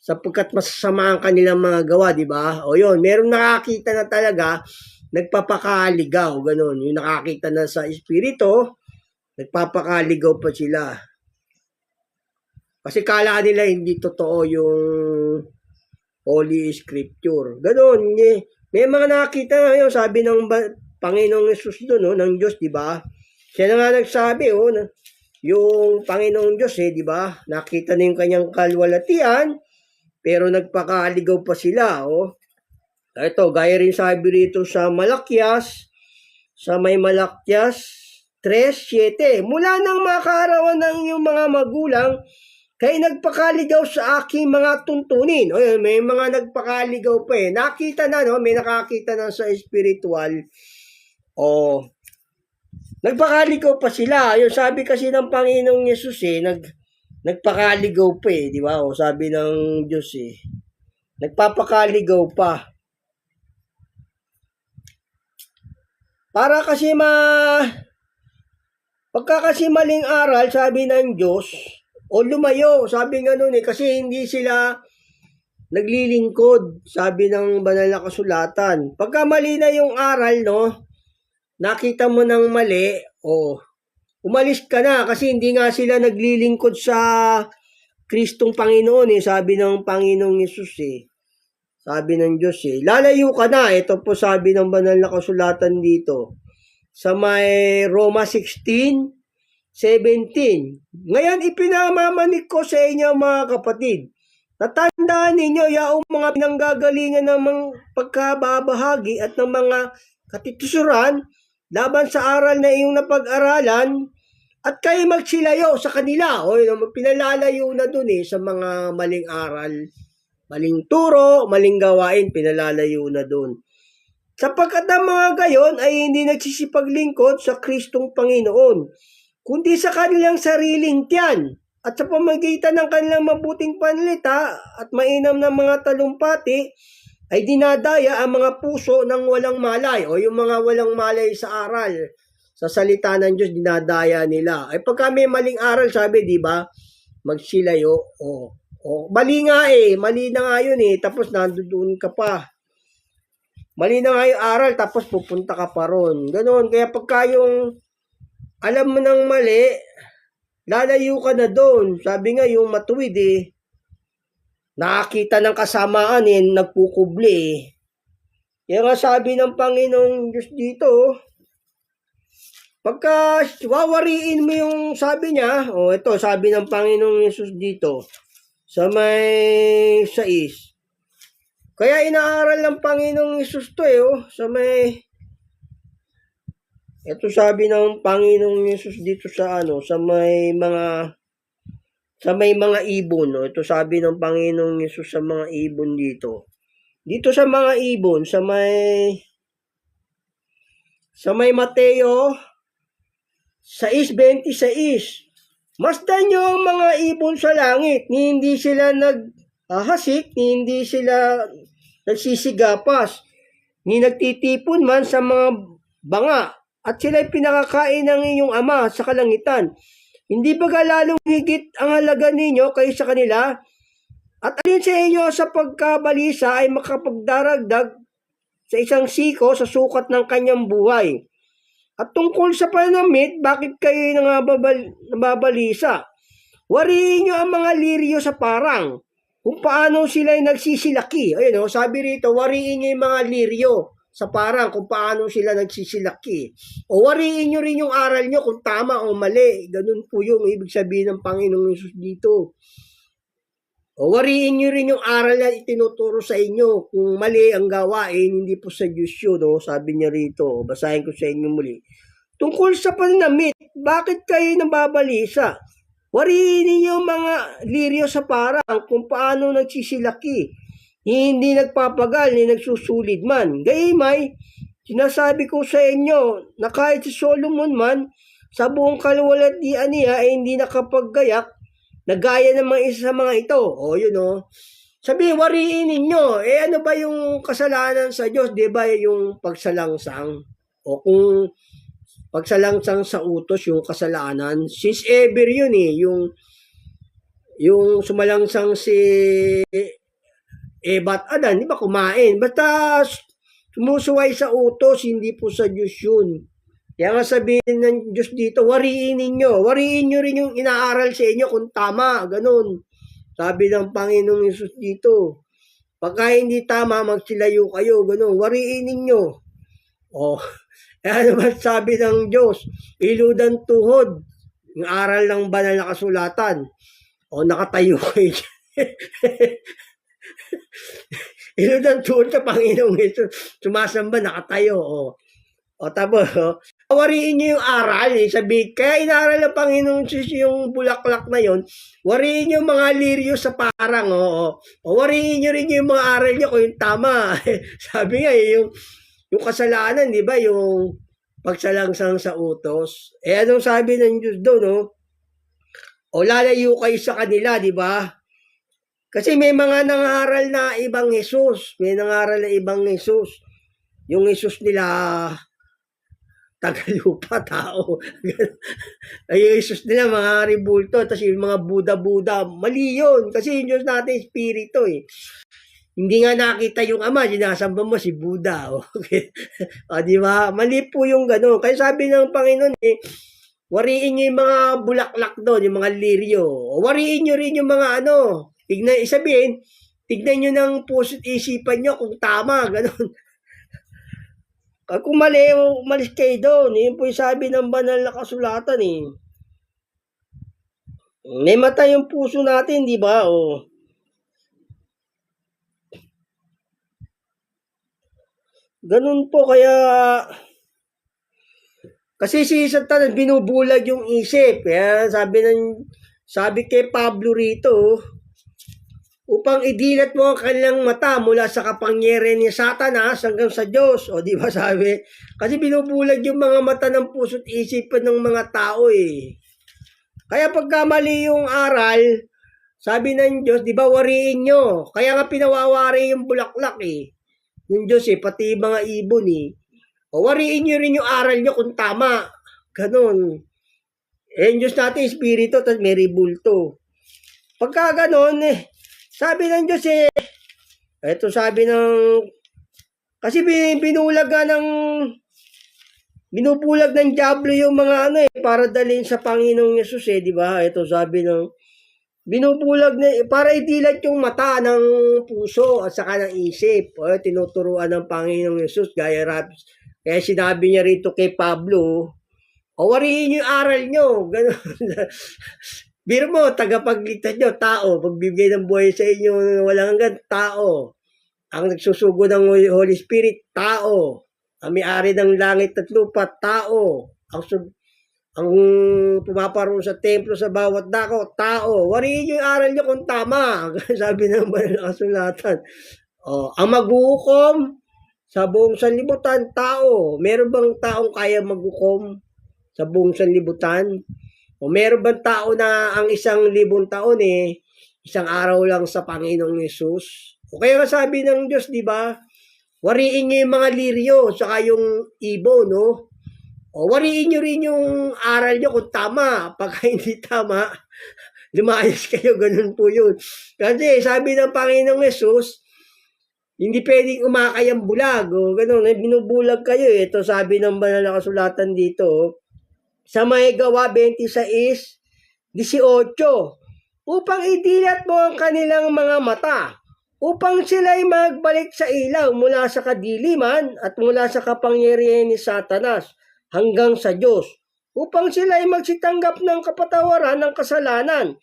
sapagkat masasama ang kanilang mga gawa, di ba? O yun, merong nakakita na talaga, nagpapakaligaw, ganun. Yung nakakita na sa espiritu, nagpapakaligaw pa sila. Kasi kala nila hindi totoo yung Holy Scripture. Ganon. May mga nakita ngayon, sabi ng Panginoong Yesus doon, ng Diyos, di ba? Siya na nga nagsabi, yung Panginoong Diyos, di ba? Nakita na yung kanyang kalwalatian, pero nagpakaligaw pa sila, Ito, gaya rin sabi rito sa Malakyas, sa may Malakyas 3:7. Mula nang makaarawan ng iyong mga magulang, kay nagpakaligaw sa aking mga tuntunin. May mga nagpakaligaw pa Nakita na, may nakakita na sa spiritual. Nagpakaligaw pa sila. Yung sabi kasi ng Panginoong Yesus nagpakaligaw pa di ba? Sabi ng Diyos nagpapakaligaw pa. Para kasi pagka kasi maling aral, sabi ng Diyos, lumayo, sabi nga nun kasi hindi sila naglilingkod, sabi ng banal na kasulatan. Pagka mali na yung aral, nakita mo ng mali, umalis ka na kasi hindi nga sila naglilingkod sa Kristong Panginoon sabi ng Panginoong Yesus Sabi ng Diyos lalayo ka na. Ito po sabi ng banal na kasulatan dito. Sa may Roma 16:17. Ngayon ipinamamanig ko sa inyo mga kapatid. Natandaan ninyo yaong mga pinanggagalingan ng mga pagkababahagi at ng mga katitusuran laban sa aral na iyong napag-aralan at kayo magsilayo sa kanila. Pinalalayo na dun sa mga maling aral, maling turo, maling gawain, pinalalayo na dun. Sapagkat ang mga gayon ay hindi nagsisipaglingkod sa Kristong Panginoon, kundi sa kanilang sariling tiyan at sa pamagitan ng kanilang mabuting panlita at mainam na mga talumpati ay dinadaya ang mga puso ng walang malay yung mga walang malay sa aral. Sa salita ng Diyos, dinadaya nila. Pagka may maling aral, sabi, di ba, magsilayo. Mali nga mali na nga yun tapos nandoon ka pa. Mali na nga yung aral, tapos pupunta ka pa ron. Ganon, kaya pagka yung alam mo ng mali, lalayo ka na doon. Sabi nga yung matuwid nakakita ng kasamaan nagpukubli Kaya nga sabi ng Panginoong Diyos dito, pagka wawariin mo yung sabi niya, ito sabi ng Panginoong Yesus dito, sa may 6. Kaya inaaral ng Panginoong Yesus to sa may, ito sabi ng Panginoong Yesus dito sa sa may mga ibon. Ito sabi ng Panginoong Yesus sa mga ibon dito. Dito sa mga ibon, sa may Mateo 6:26. Masdan nyo ang mga ibon sa langit, ni hindi sila naghahasik, ni hindi sila nagsisigapas, ni nagtitipon man sa mga banga, at sila'y pinakakain ng inyong ama sa kalangitan. Hindi ba lalong higit ang halaga ninyo kaysa kanila? At alin sa inyo sa pagkabalisa ay makapagdaragdag sa isang siko sa sukat ng kanyang buhay? At tungkol sa pananamit, bakit kayo nababalisa? Wariin nyo ang mga liryo sa parang, kung paano sila nagsisilaki. Ayun sabi rito, wariin nyo yung mga liryo sa parang kung paano sila nagsisilaki. O wariin nyo rin yung aral nyo kung tama o mali. Ganun po yung ibig sabihin ng Panginoong Yesus dito. O wariin nyo rin yung aral na itinuturo sa inyo. Kung mali ang gawain, hindi po sa Diyos yun. Sabi niya rito, basahin ko sa inyo muli. Tungkol sa pananamit, bakit kayo nababalisa? Wariin ninyo mga liryo sa parang kung paano nagsisilaki. Hindi nagpapagal ni nagsusulid man. Gayumay, sinasabi ko sa inyo na kahit si Solomon man sa buong kaluwalhatian niya ay hindi nakapaggayak na gaya ng mga isa sa mga ito. O yun o. Sabi, wariin ninyo. Ano ba yung kasalanan sa Diyos? Di ba yung pagsalangsang? O kung pagsalangsang sa utos yung kasalanan, since ever yun yung sumalangsang si Eva at Adan, di ba kumain? Basta sumusuway sa utos, hindi po sa Diyos yun. Kaya nga sabihin ng Diyos dito, wariin ninyo. Wariin nyo rin yung inaaral sa inyo kung tama, ganun. Sabi ng Panginoong Yesus dito, pagka hindi tama, magsilayo kayo, ganun. Wariin ninyo. O, ano ba sabi ng Diyos? Iludan tuhod, yung aral ng banal na kasulatan. O, nakatayo kayo. Iludan tuhod sa Panginoong Yesus. Sumasamba, nakatayo. O tapos, wariin niyo yung aral. Sabi, kaya inaral ng Panginoong Diyos yung bulaklak na yon. Wariin niyo yung mga liryo sa parang. Wariin niyo rin yung mga aral niyo kung yung tama. Sabi nga, yung kasalanan, di ba? Yung pagsalangsang sa utos. Anong sabi ng Diyos doon, O lalayo kayo sa kanila, di ba? Kasi may mga nangaral na ibang Jesus. May nangaral na ibang Jesus. Yung Jesus nila, tagalupa, tao. Ay, Jesus nila, mga ribulto. Tapos yung mga Buddha. Mali yun. Kasi yung Diyos natin, Espiritu eh. Hindi nga nakita yung Ama, sinasamba mo si Buddha. Okay. Di ba? Mali po yung gano'n. Kaya sabi ng Panginoon wariin nyo yung mga bulaklak doon, yung mga liryo. Wariin nyo rin yung mga tignan nyo ng puso't isipan nyo kung tama, gano'n. Kung mali, umalis kayo doon. Yun po yung sabi ng banal na kasulatan eh. May mata yung puso natin, di ba? Ganun po, kaya kasi si Satanas binubulag yung isip. Kaya sabi kay Pablo rito, upang idilat mo ang kanilang mata mula sa kapangyarihan ni Satanas hanggang sa Diyos. Di ba sabi? Kasi binubulag yung mga mata ng puso't isipan ng mga tao eh. Kaya pagka mali yung aral, sabi ng Diyos, di ba wariin nyo? Kaya nga pinawawari yung bulaklak eh. Yung Diyos pati yung mga ibon eh. Wariin nyo rin yung aral nyo kung tama. Ganon. Yung Diyos natin, Espiritu, tapos may ribulto. Pagka ganon sabi ng Diyos ito sabi kasi binubulag ng diablo yung mga para dalhin sa Panginoong Yesus di ba? Ito sabi binubulag para idilat yung mata ng puso at saka ng isip. Tinuturuan ng Panginoong Yesus kaya sinabi niya rito kay Pablo, wariin yung aral nyo. Ganon. Biro mo, tagapagligtas nyo, tao. Pagbibigay ng buhay sa inyo, walang hanggan, tao. Ang nagsusugo ng Holy Spirit, tao. Ang may-ari ng langit at lupa, tao. Ang pumaparoon sa templo sa bawat dako, tao. Wariin yung aral nyo kung tama. Sabi ng banal na kasulatan. Ang maghuhukom sa buong sanlibutan, tao. Meron bang taong kaya maghukom sa buong sanlibutan? Meron bang tao na ang 1,000 taon isang araw lang sa Panginoong Yesus? Kaya nga sabi ng Diyos, di ba? Wariin nyo yung mga liryo, saka yung ibon, wariin nyo rin yung aral nyo kung tama. Pagka hindi tama, lumayas kayo, ganun po yun. Kasi sabi ng Panginoong Yesus, hindi pwedeng umakay ang bulag, ganun, binubulag kayo. Ito sabi ng banal na kasulatan dito, sa may Gawa 26:18, upang idilat mo ang kanilang mga mata, upang sila'y magbalik sa ilaw mula sa kadiliman at mula sa kapangyarihan ni Satanas hanggang sa Diyos, upang sila'y magsitanggap ng kapatawaran ng kasalanan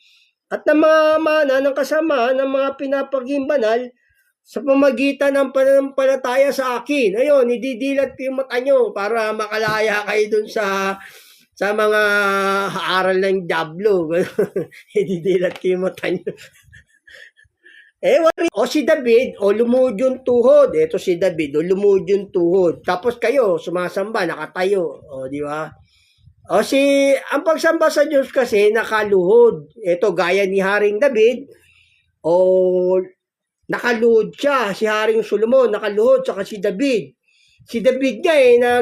at ng mga mana ng kasamaan ng mga pinapagimbanal sa pamagitan ng pananampalataya sa akin. Ayun, ididilat ko yung mata nyo para makalaya kayo dun sa mga aral ng diablo. Ididilat ko yung mata nyo. Si David, lumuhod yung tuhod. Ito si David, lumuhod yung tuhod. Tapos kayo, sumasamba, nakatayo. Di ba? O ang pagsamba sa Diyos kasi nakaluhod. Ito gaya ni Haring David, o nakaluhod siya, si Haring Solomon, nakaluhod, saka si David. Si David nga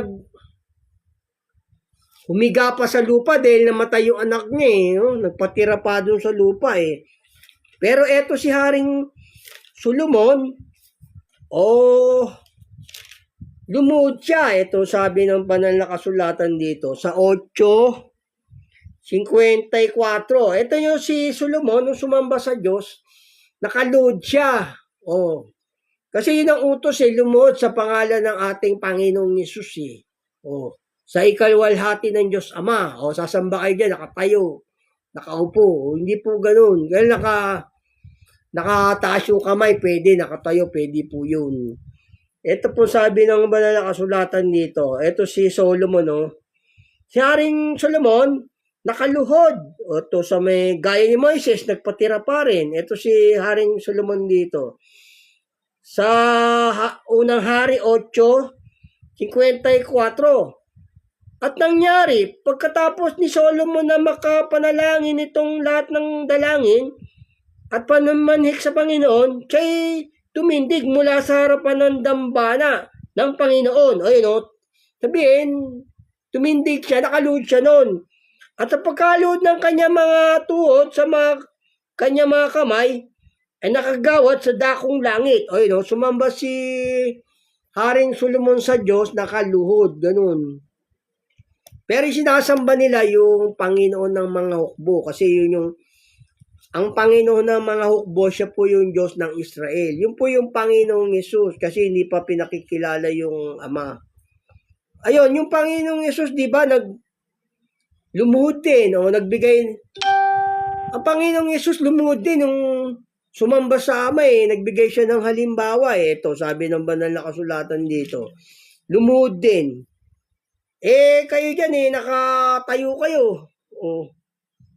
humiga pa sa lupa dahil namatay yung anak niya nagpatira pa doon sa lupa Pero eto si Haring Solomon, lumuhod siya. Ito sabi ng banal na kasulatan dito sa 8:54. Ito yung si Solomon, nung sumamba sa Diyos, nakaluhod siya. Kasi yun ang utos lumuhod sa pangalan ng ating Panginoong Yesus sa ikalwalhati ng Diyos Ama. Sasamba kayo dyan, nakatayo, nakaupo. Hindi po ganun. Dahil nakataas yung kamay, pwede, nakatayo, pwede po yun. Ito po sabi ng banal na kasulatan dito. Ito si Solomon, Si Haring Solomon, nakaluhod. Ito sa may gaya ni Moises, nagpatira pa rin. Ito si Haring Solomon dito. Sa unang hari 8:54. At nangyari, pagkatapos ni Solomon na makapanalangin itong lahat ng dalangin at panumanhik sa Panginoon, siya'y tumindig mula sa harapan ng dambana ng Panginoon. Sabihin, tumindig siya, nakaluhod siya noon. At sa pagkaluhod ng kanya mga tuhod sa kanya mga kamay, ay nakagawad sa dakong langit. Sumamba si Haring Solomon sa Diyos, nakaluhod, ganun. Pero sinasamba nila yung Panginoon ng mga hukbo, kasi yun yung ang Panginoon ng mga hukbo, siya po yung Diyos ng Israel. Yun po yung Panginoong Yesus, kasi hindi pa pinakikilala yung Ama. Ayun, yung Panginoong Yesus, di ba, lumuhod din, nagbigay. Ang Panginoong Yesus lumuhod din nung sumamba sa Ama nagbigay siya ng halimbawa Ito, sabi ng banal na kasulatan dito. Lumuhod din. Kayo dyan nakatayo kayo.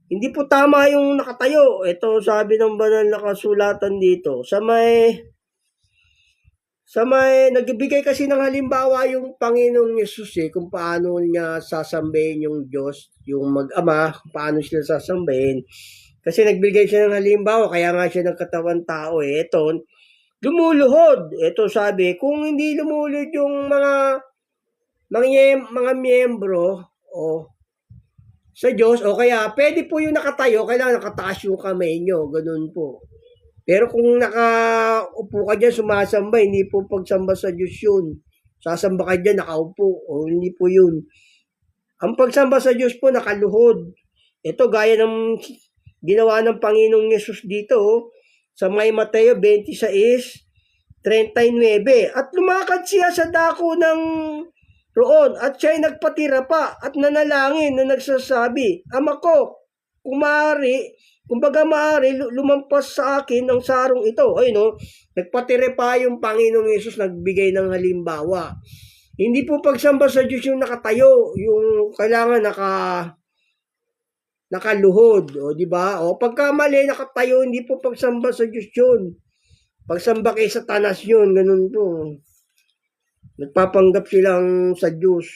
Hindi po tama yung nakatayo. Ito, sabi ng banal na kasulatan dito. Sa may, nagbibigay kasi ng halimbawa yung Panginoong Yesus kung paano niya sasambahin yung Diyos, yung mag-ama, kung paano sila sasambahin. Kasi nagbigay siya ng halimbawa, kaya nga siya nagkatawan tao Ito, lumuluhod. Ito sabi, kung hindi lumuluhod yung mga miyembro, sa Diyos, kaya pwede po yung nakatayo, kailangan nakataas yung kamay nyo, ganun po. Pero kung nakaupo ka dyan, sumasamba, hindi po pagsamba sa Diyos yun. Sasamba ka dyan, nakaupo, hindi po yun. Ang pagsamba sa Diyos po, nakaluhod. Ito, gaya ng ginawa ng Panginoong Yesus dito, sa may Mateo 26:39. At lumakad siya sa dako ng roon at siya'y nagpatira pa at nanalangin na nagsasabi, Ama ko, kung maaari, lumampas sa akin ang sarong ito. Nagpatira pa yung Panginoong Yesus, nagbigay ng halimbawa. Hindi po pagsamba sa Diyos yung nakatayo, yung kailangan nakaluhod, di ba? Pagka mali, nakatayo, hindi po pagsamba sa Diyos yun. Pagsamba kay Satanas yun, ganun po. Nagpapanggap silang sa Diyos.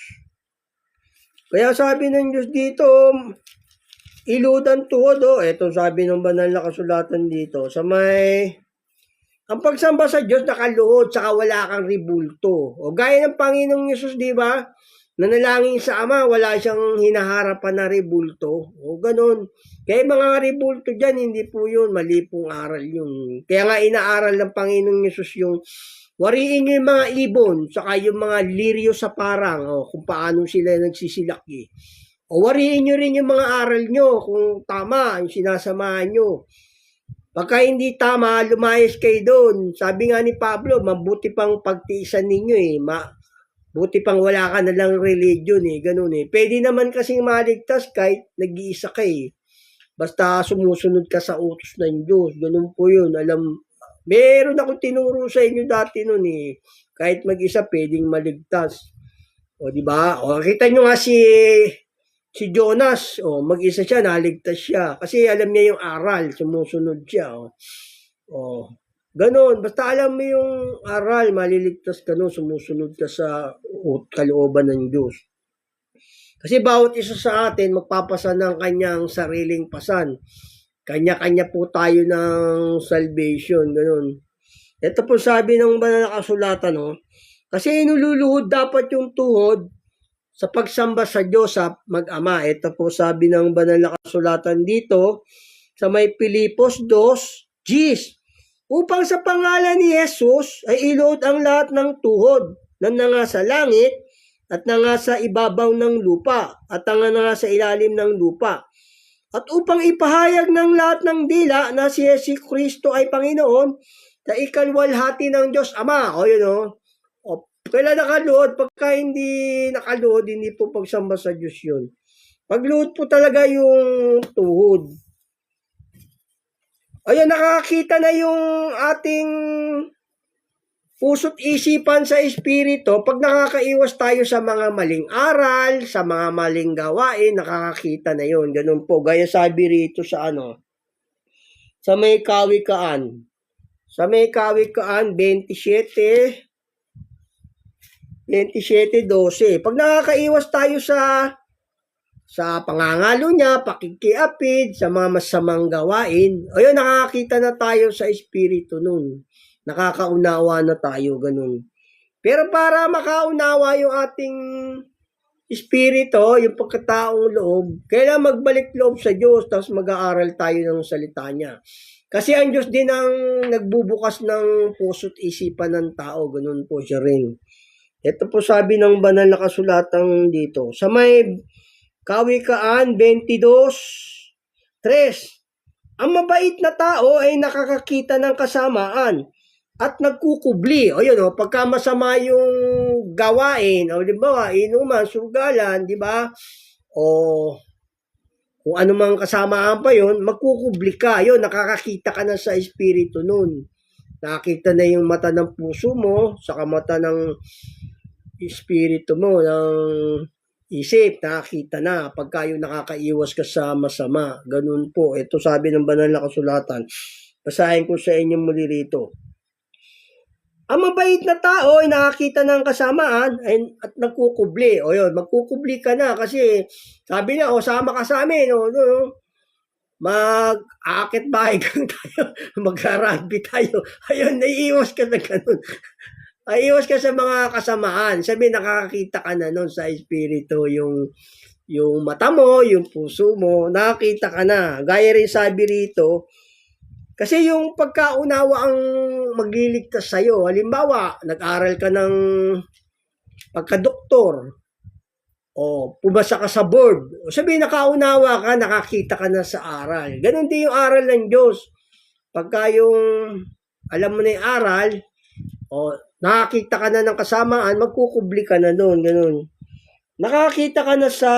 Kaya sabi ng Diyos dito, iludan tuhod. Ito sabi ng banal na kasulatan dito. Ang pagsamba sa Diyos nakaluhod, saka wala kang ribulto. Gaya ng Panginoong Yesus, di ba? Nanalangin sa Ama, wala siyang hinaharapan na ribulto. Ganun. Kaya mga ribulto dyan, hindi po yun. Mali pong aral yun. Kaya nga inaaral ng Panginoong Yesus yung wariin nyo yung mga ibon, saka yung mga liryo sa parang, kung paano sila nagsisilaki. Wariin nyo rin yung mga aral nyo, kung tama, yung sinasamahan nyo. Pagka hindi tama, lumayas kayo doon. Sabi nga ni Pablo, mabuti pang pagtiisan ninyo buti pang wala ka na lang religion ganun Pwede naman kasing maligtas kahit nag-iisa kayo Basta sumusunod ka sa utos ng Diyos, ganun po yun. Meron akong tinuro sa inyo dati noon Kahit mag-isa pwedeng maligtas. Di ba? Kita nyo nga si Jonas, mag-isa siya, naligtas siya. Kasi alam niya yung aral, sumusunod siya. Ganon. Basta alam mo yung aral, maliligtas ka sumusunod ka sa kalooban ng Diyos. Kasi bawat isa sa atin magpapasan ng kanyang sariling pasan. Kanya-kanya po tayo ng salvation, ganun. Ito po sabi ng banal na kasulatan, no? Kasi inululuhod dapat yung tuhod sa pagsamba sa Diyos sa mag-ama. Ito po sabi ng banal na kasulatan dito sa may Pilipos 2, Gs. Upang sa pangalan ni Jesus ay iluhod ang lahat ng tuhod na nanga sa langit at nanga sa ibabaw ng lupa at nanga sa ilalim ng lupa. At upang ipahayag ng lahat ng dila na si Jesus Kristo ay Panginoon sa ikalwalhati ng Diyos Ama. O yun o. O, kailan nakaluhod? Pagka hindi nakaluhod, hindi po pagsamba sa Diyos yun. Pagluhod po talaga yung tuhod. Ayun, nakakita na yung ating puso't isipan sa espiritu. Pag nakakaiwas tayo sa mga maling aral, sa mga maling gawain, nakakakita na yun. Ganun po. Gaya sabi rito sa sa may Kawikaan. Sa may Kawikaan 27:12. Pag nakakaiwas tayo sa pangangalo niya, pakikiapid, sa mga masamang gawain, ayun, nakakita na tayo sa espiritu nun. Nakakaunawa na tayo, ganun. Pero para makaunawa yung ating espiritu, yung pagkataong loob, kailangan magbalik loob sa Diyos, tapos mag-aaral tayo ng salita niya. Kasi ang Diyos din ang nagbubukas ng puso't isipan ng tao, ganun po siya rin. Ito po sabi ng banal na kasulatan dito. Sa may Kawikaan 22:3. Ang mabait na tao ay nakakakita ng kasamaan at nagkukubli. O yun, pagka masama yung gawain, o di ba, inuman, sugalan, di ba? O kung ano mang kasamaan pa yun, magkukubli ka. Yun, nakakakita ka na sa espiritu nun. Nakakita na yung mata ng puso mo, saka mata ng espiritu mo, ng isip, nakakita na pagka yung nakakaiwas ka sa masama. Ganun po. Ito sabi ng banal na kasulatan. Basahin ko sa inyo muli rito. Ang mabait na tao ay nakakita ng kasamaan at nagkukubli. O yun, magkukubli ka na kasi sabi niya, sama ka sa amin. Mag-aakit bahay kang tayo. Mag-rugby tayo. Ayun, naiiwas ka na ganun. Iwas ka sa mga kasamaan. Sabi, nakakita ka na nun sa espiritu, yung mata mo, yung puso mo, nakakita ka na. Gaya rin sabi rito, kasi yung pagkaunawa ang magliligtas sa'yo. Halimbawa, nag-aral ka ng pagka-doktor, o pumasa ka sa board. O sabi, nakaunawa ka, nakakita ka na sa aral. Ganon din yung aral ng Diyos. Pagka yung, alam mo na yung aral, o nakakita ka na ng kasamaan, magkukubli ka na doon, ganun. Nakakita ka na sa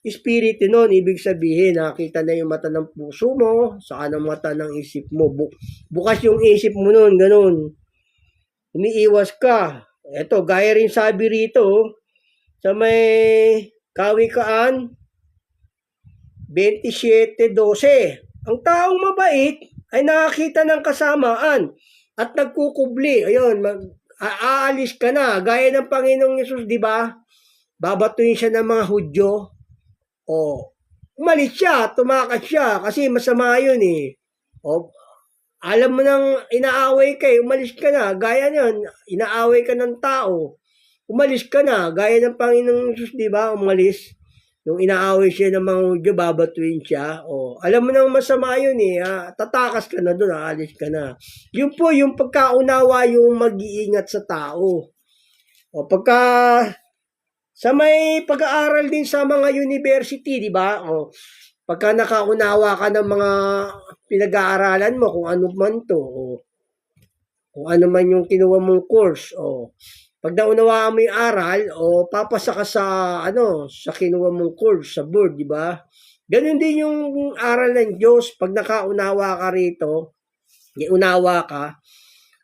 espiritu noon, ibig sabihin, nakakita na yung mata ng puso mo, saka ng mata ng isip mo. Bukas yung isip mo noon, ganun. Umiiwas ka. Ito, gaya rin sabi rito, sa may Kawikaan 27:12. Ang taong mabait ay nakakita ng kasamaan at nagkukubli. Ayun, aalis ka na. Gaya ng Panginoong Yesus, di ba? Babatuin siya ng mga Hudyo. O, umalis siya, tumakas siya, kasi masama yun eh. O, alam mo nang inaaway ka, umalis ka na. Gaya nun, inaaway ka ng tao. Umalis ka na. Gaya ng Panginoong Yesus, di ba? Umalis. Nung inaaway siya ng mga Hudyo, babatuin siya. O, alam mo nang masama yun eh. Tatakas ka na doon, aalis ka na. Yun po, yung pagkaunawa, yung mag-iingat sa tao. O, pagka sa may pag-aaral din sa mga university, di ba? O, pagka nakaunawa ka ng mga pinag-aaralan mo, kung ano man to, o kung ano man yung kinuha mong course, o pag naunawaan mo yung aral, o papasa ka sa sa kinuha mong course, sa board, di ba? Ganun din yung aral ng Diyos. Pag nakaunawa ka rito, unawa ka,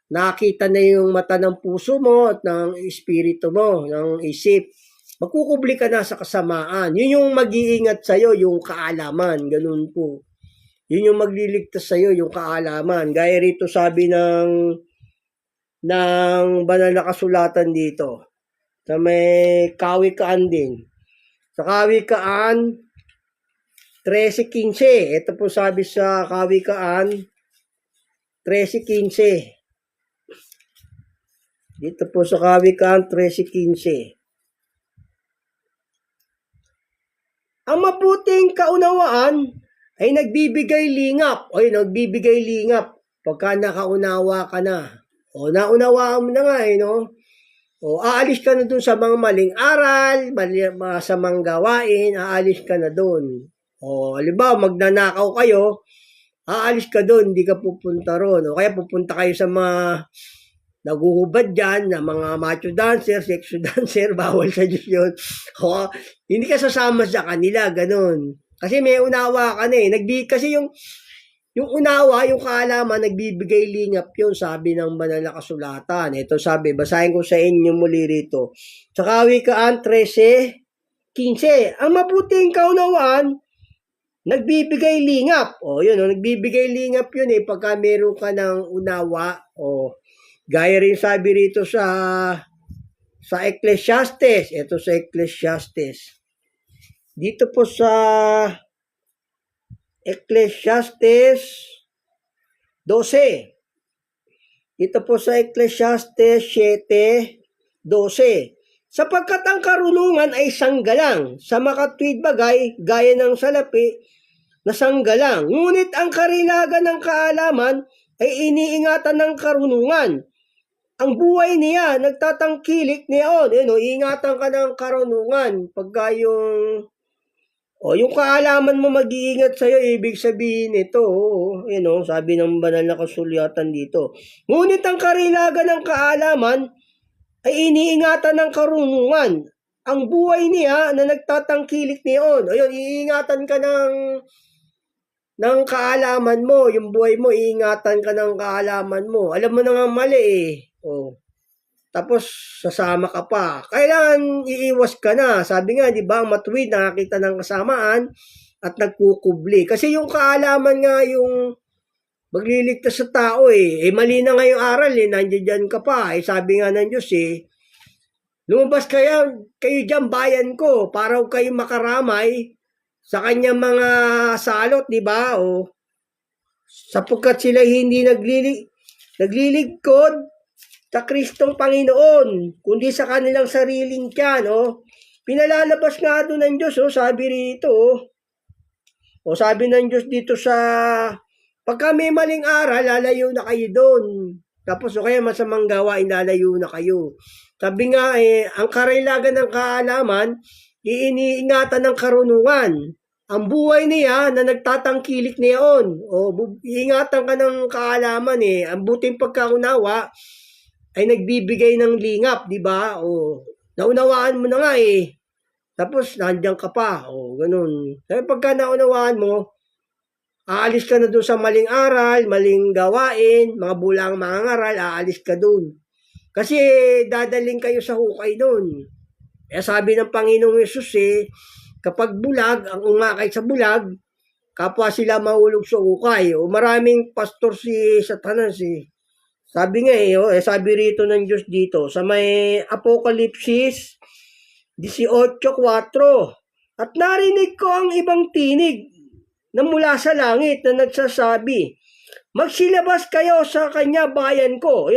nakita na yung mata ng puso mo at ng espiritu mo, ng isip. Magkukubli ka na sa kasamaan. Yun yung mag-iingat sa'yo, yung kaalaman. Ganun po. Yun yung magliligtas sa'yo, yung kaalaman. Gaya rito sabi ng banal na kasulatan dito. Sa may Kawikaan din. Sa Kawikaan 13:15. Ito po sabi sa Kawikaan 13:15. Dito po sa Kawikaan 13:15. Ang mabuting kaunawaan ay nagbibigay lingap. O nagbibigay lingap pagka nakaunawa ka na. O naunawaan mo na nga no? O aalis ka na dun sa mga maling aral, masamang gawain, aalis ka na dun. O halimbawa magnanakaw kayo, aalis ka dun, hindi ka pupunta ron. O kaya pupunta kayo sa mga naguhubad dyan na mga macho dancer, sexo dancer, bawal sa Diyos yun. O, hindi ka sasama sa kanila, ganun. Kasi may unawa ka na eh. Kasi yung unawa, yung kaalaman, nagbibigay lingap yun, sabi ng banal na kasulatan. Ito sabi, basahin ko sa inyo muli rito. Sa Kawikaan 13:15, ang mabuting kaunawaan, nagbibigay lingap. O yun, nagbibigay lingap yun eh, pagka meron ka ng unawa. O, gaya rin sabi rito sa Ecclesiastes. Ito sa Ecclesiastes. Dito po sa Ecclesiastes 12. Dito po sa Ecclesiastes 7:12. Sapagkat ang karunungan ay sanggalang, sa makatwid bagay, gaya ng salapi na sanggalang. Ngunit ang karilagan ng kaalaman ay iniingatan ng karunungan. Ang buhay niya, nagtatangkilik niya. Iingatan ka ng karunungan. Pagka yung kaalaman mo mag-iingat sa'yo, ibig sabihin ito. Sabi ng banal na kasulatan dito. Ngunit ang karilagan ng kaalaman ay iniingatan ng karunungan. Ang buhay niya na nagtatangkilik niyon. Iingatan ka ng kaalaman mo. Yung buhay mo, iingatan ka ng kaalaman mo. Alam mo na nga mali eh. Tapos sasama ka pa. Kailangan iiwas ka na. Sabi nga, di ba, ang matuwid nakakita ng kasamaan at nagkukubli. Kasi yung kaalaman nga yung magliligtas sa tao eh. Mali na nga yung aral eh. Nandiyan ka pa. Sabi nga ng Diyos eh, lumabas kayo dyan bayan ko para kayo makaramay sa kanyang mga salot, di ba? Sapagkat sila hindi naglilingkod sa Kristong Panginoon, kundi sa kanilang sariling tiyan. Pinalalabas nga doon ng Diyos, sabi rito. Sabi ng Diyos dito sa, pagka may maling aral, lalayo na kayo doon. Tapos kaya masamang gawain, lalayo na kayo. Sabi nga ang karilagan ng kaalaman, iniingatan ng karunungan. Ang buhay niya na nagtatangkilik niyon. Iingatan ka ng kaalaman eh. Ang buting pagkaunawa ay nagbibigay ng lingap, di ba? Naunawaan mo na nga eh. Tapos nandiyan ka pa. Ganun. Kaya pagka naunawaan mo, aalis ka na doon sa maling aral, maling gawain, mga bulang mangangaral, aalis ka doon. Kasi dadaling kayo sa hukay doon. Kaya sabi ng Panginoong Yesus kapag bulag, ang umakay sa bulag, kapwa sila mahulog sa hukay. Maraming pastor si Satanas eh. Sabi nga sabi rito ng Diyos dito, sa may Apokalipsis 18:4, at narinig ko ang ibang tinig na mula sa langit na nagsasabi, magsilabas kayo sa kanya bayan ko,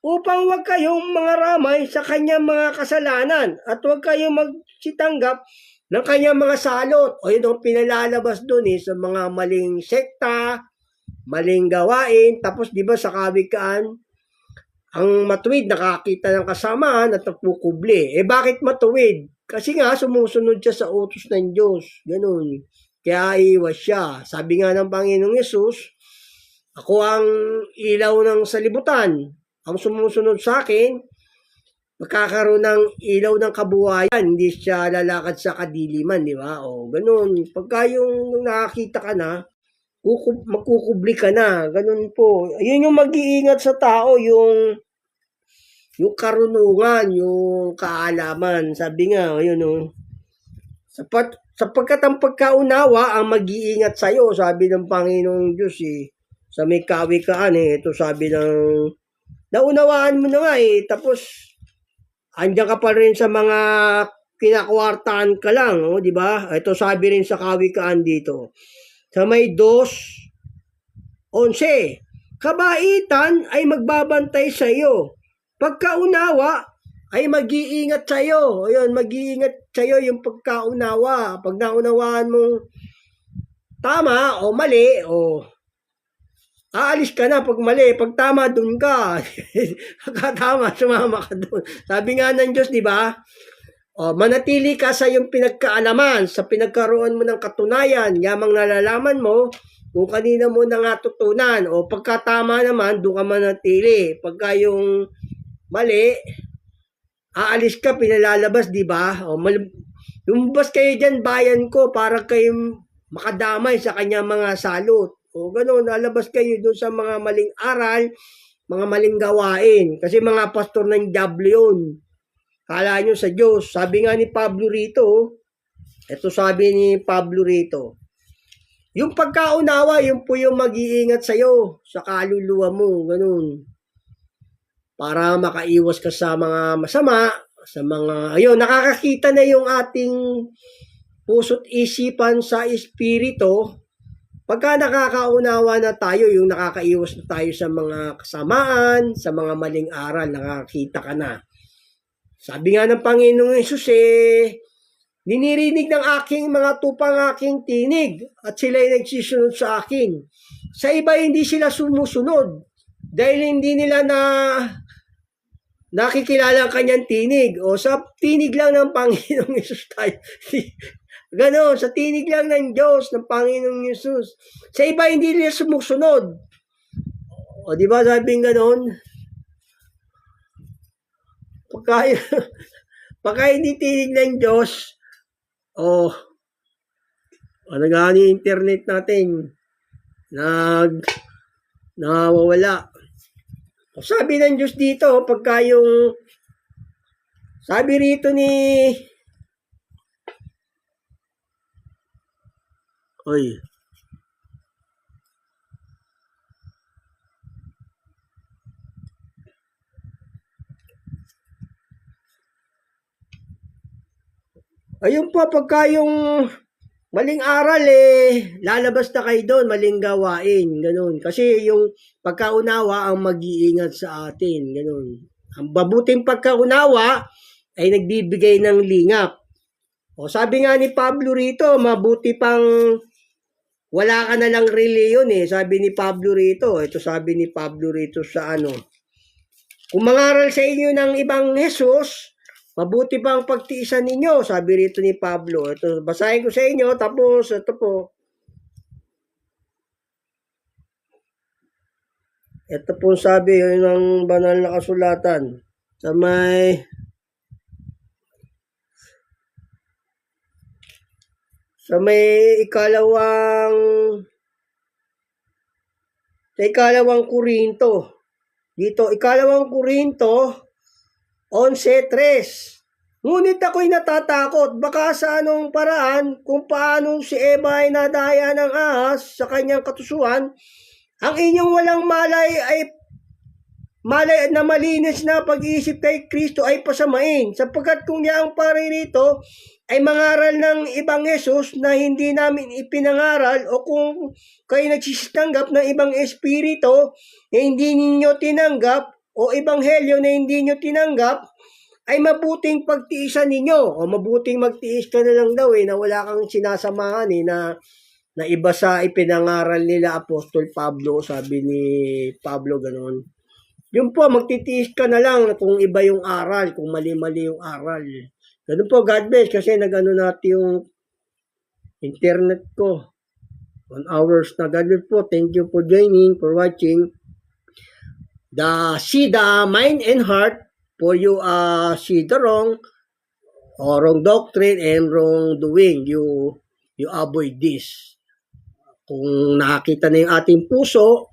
upang wag kayong mga ramay sa kanyang mga kasalanan at wag kayong magsitanggap ng kanyang mga salot. Pinalalabas doon sa mga maling sekta, maling gawain. Tapos di ba sa Kawikaan, ang matuwid nakakita ng kasamaan at nagkukubli. Bakit matuwid? Kasi nga sumusunod siya sa utos ng Diyos. Ganun. Kaya iwas siya. Sabi nga ng Panginoong Yesus, ako ang ilaw ng salibutan. Ang sumusunod sa akin, magkakaroon ng ilaw ng kabuhayan. Hindi siya lalakad sa kadiliman, di ba? Ganun. Pagka yung nakakita ka na, magkukubli ka na. Ganun po. Yun yung mag-iingat sa tao, yung karunungan, yung kaalaman. Sabi nga, sapagkat ang pagkaunawa ang mag-iingat sa'yo, sabi ng Panginoong Diyos sa may Kawikaan ito sabi ng, naunawaan mo na nga tapos, andyan ka pa rin sa mga kinakwartaan ka lang, di ba? Ito sabi rin sa kawikaan dito. Sa may 2:11, kabaitan ay magbabantay sa iyo. Pagkaunawa ay mag-iingat sa iyo. Ayun, mag-iingat sa iyo yung pagkaunawa. Pag naunawaan mong tama o mali, aalis ka na pag mali. Pag tama, dun ka. Pagka tama, sumama ka dun. Sabi nga ng Diyos, di ba? Manatili ka sa iyong pinagkaalaman, sa pinagkaroon mo ng katunayan, yamang nalalaman mo kung kanina mo na nga tutunan. O pagkatama naman, doon ka manatili. Pagka yung mali, aalis ka, pinalalabas, di ba? Lumabas kayo dyan, bayan ko, para kayo makadamay sa kanyang mga salot. Gano'n, lalabas kayo doon sa mga maling aral, mga maling gawain. Kasi mga pastor ng diablo yun. Kala nyo sa Diyos. Sabi nga ni Pablo rito, ito sabi ni Pablo rito, yung pagkaunawa, yun po yung mag-iingat sa'yo, sa kaluluwa mo, ganun. Para makaiwas ka sa mga masama, sa mga, ayun, nakakakita na yung ating puso't isipan sa espiritu. Pagka nakakaunawa na tayo, yung nakakaiwas na tayo sa mga kasamaan, sa mga maling aral, nakakita ka na. Sabi nga ng Panginoong Hesus, ninirinig ng aking mga tupang aking tinig at sila'y nagsisunod sa akin. Sa iba hindi sila sumusunod dahil hindi nila nakikilala ang kanyang tinig. O sa tinig lang ng Panginoong Hesus tayo. Ganon, sa tinig lang ng Diyos, ng Panginoong Hesus. Sa iba hindi nila sumusunod. O di ba sabing ganon? Pagka hindi tinig ng Diyos, nagani internet natin, nawawala. Sabi ng Diyos dito, pagka yung, sabi rito ni, ayun po, pagka yung maling aral, lalabas na kayo doon, maling gawain, ganun. Kasi yung pagkaunawa ang mag-iingat sa atin, ganun. Ang mabuting pagkaunawa ay nagbibigay ng lingap. Sabi nga ni Pablo rito, mabuti pang wala ka na lang reliyon Sabi ni Pablo rito, ito sabi ni Pablo rito sa kung mangaral sa inyo ng ibang Jesus, mabuti pang pagtiisan ninyo, sabi rito ni Pablo. Ito, basahin ko sa inyo, tapos ito po. Ito po sabi ng banal na kasulatan. Sa may ikalawang Korinto. Dito, ikalawang Korinto, 11:3. Ngunit ako'y natatakot, baka sa anong paraan, kung paano si Eva ay nadaya ng ahas sa kanyang katusuan, ang inyong walang malay na malinis na pag-iisip kay Kristo ay pasamain, sapagkat kung niya ang paririto ay mangaral ng ibang Jesus na hindi namin ipinangaral, o kung kayo nagsitanggap ng ibang espiritu na hindi ninyo tinanggap, o ebanghelyo na hindi nyo tinanggap, ay mabuting pagtiisan ninyo. O mabuting magtiis ka na lang daw na wala kang sinasamahan na iba sa ipinangaral nila Apostol Pablo, sabi ni Pablo ganoon. Yun po, magtitiis ka na lang kung iba yung aral, kung mali-mali yung aral. Ganun po, God bless, kasi nagano natin yung internet ko. 1 hours na. God bless po. Thank you for joining, for watching. See the mind and heart, for you see the wrong doctrine and wrong doing. You avoid this. Kung nakakita na yung ating puso,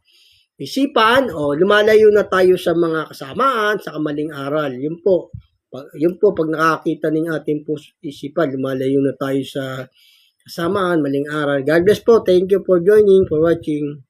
isipan, lumalayo na tayo sa mga kasamaan, sa kamaling aral. Yun po, pag nakakita ng ating puso, isipan, lumalayo na tayo sa kasamaan, maling aral. God bless po. Thank you for joining, for watching.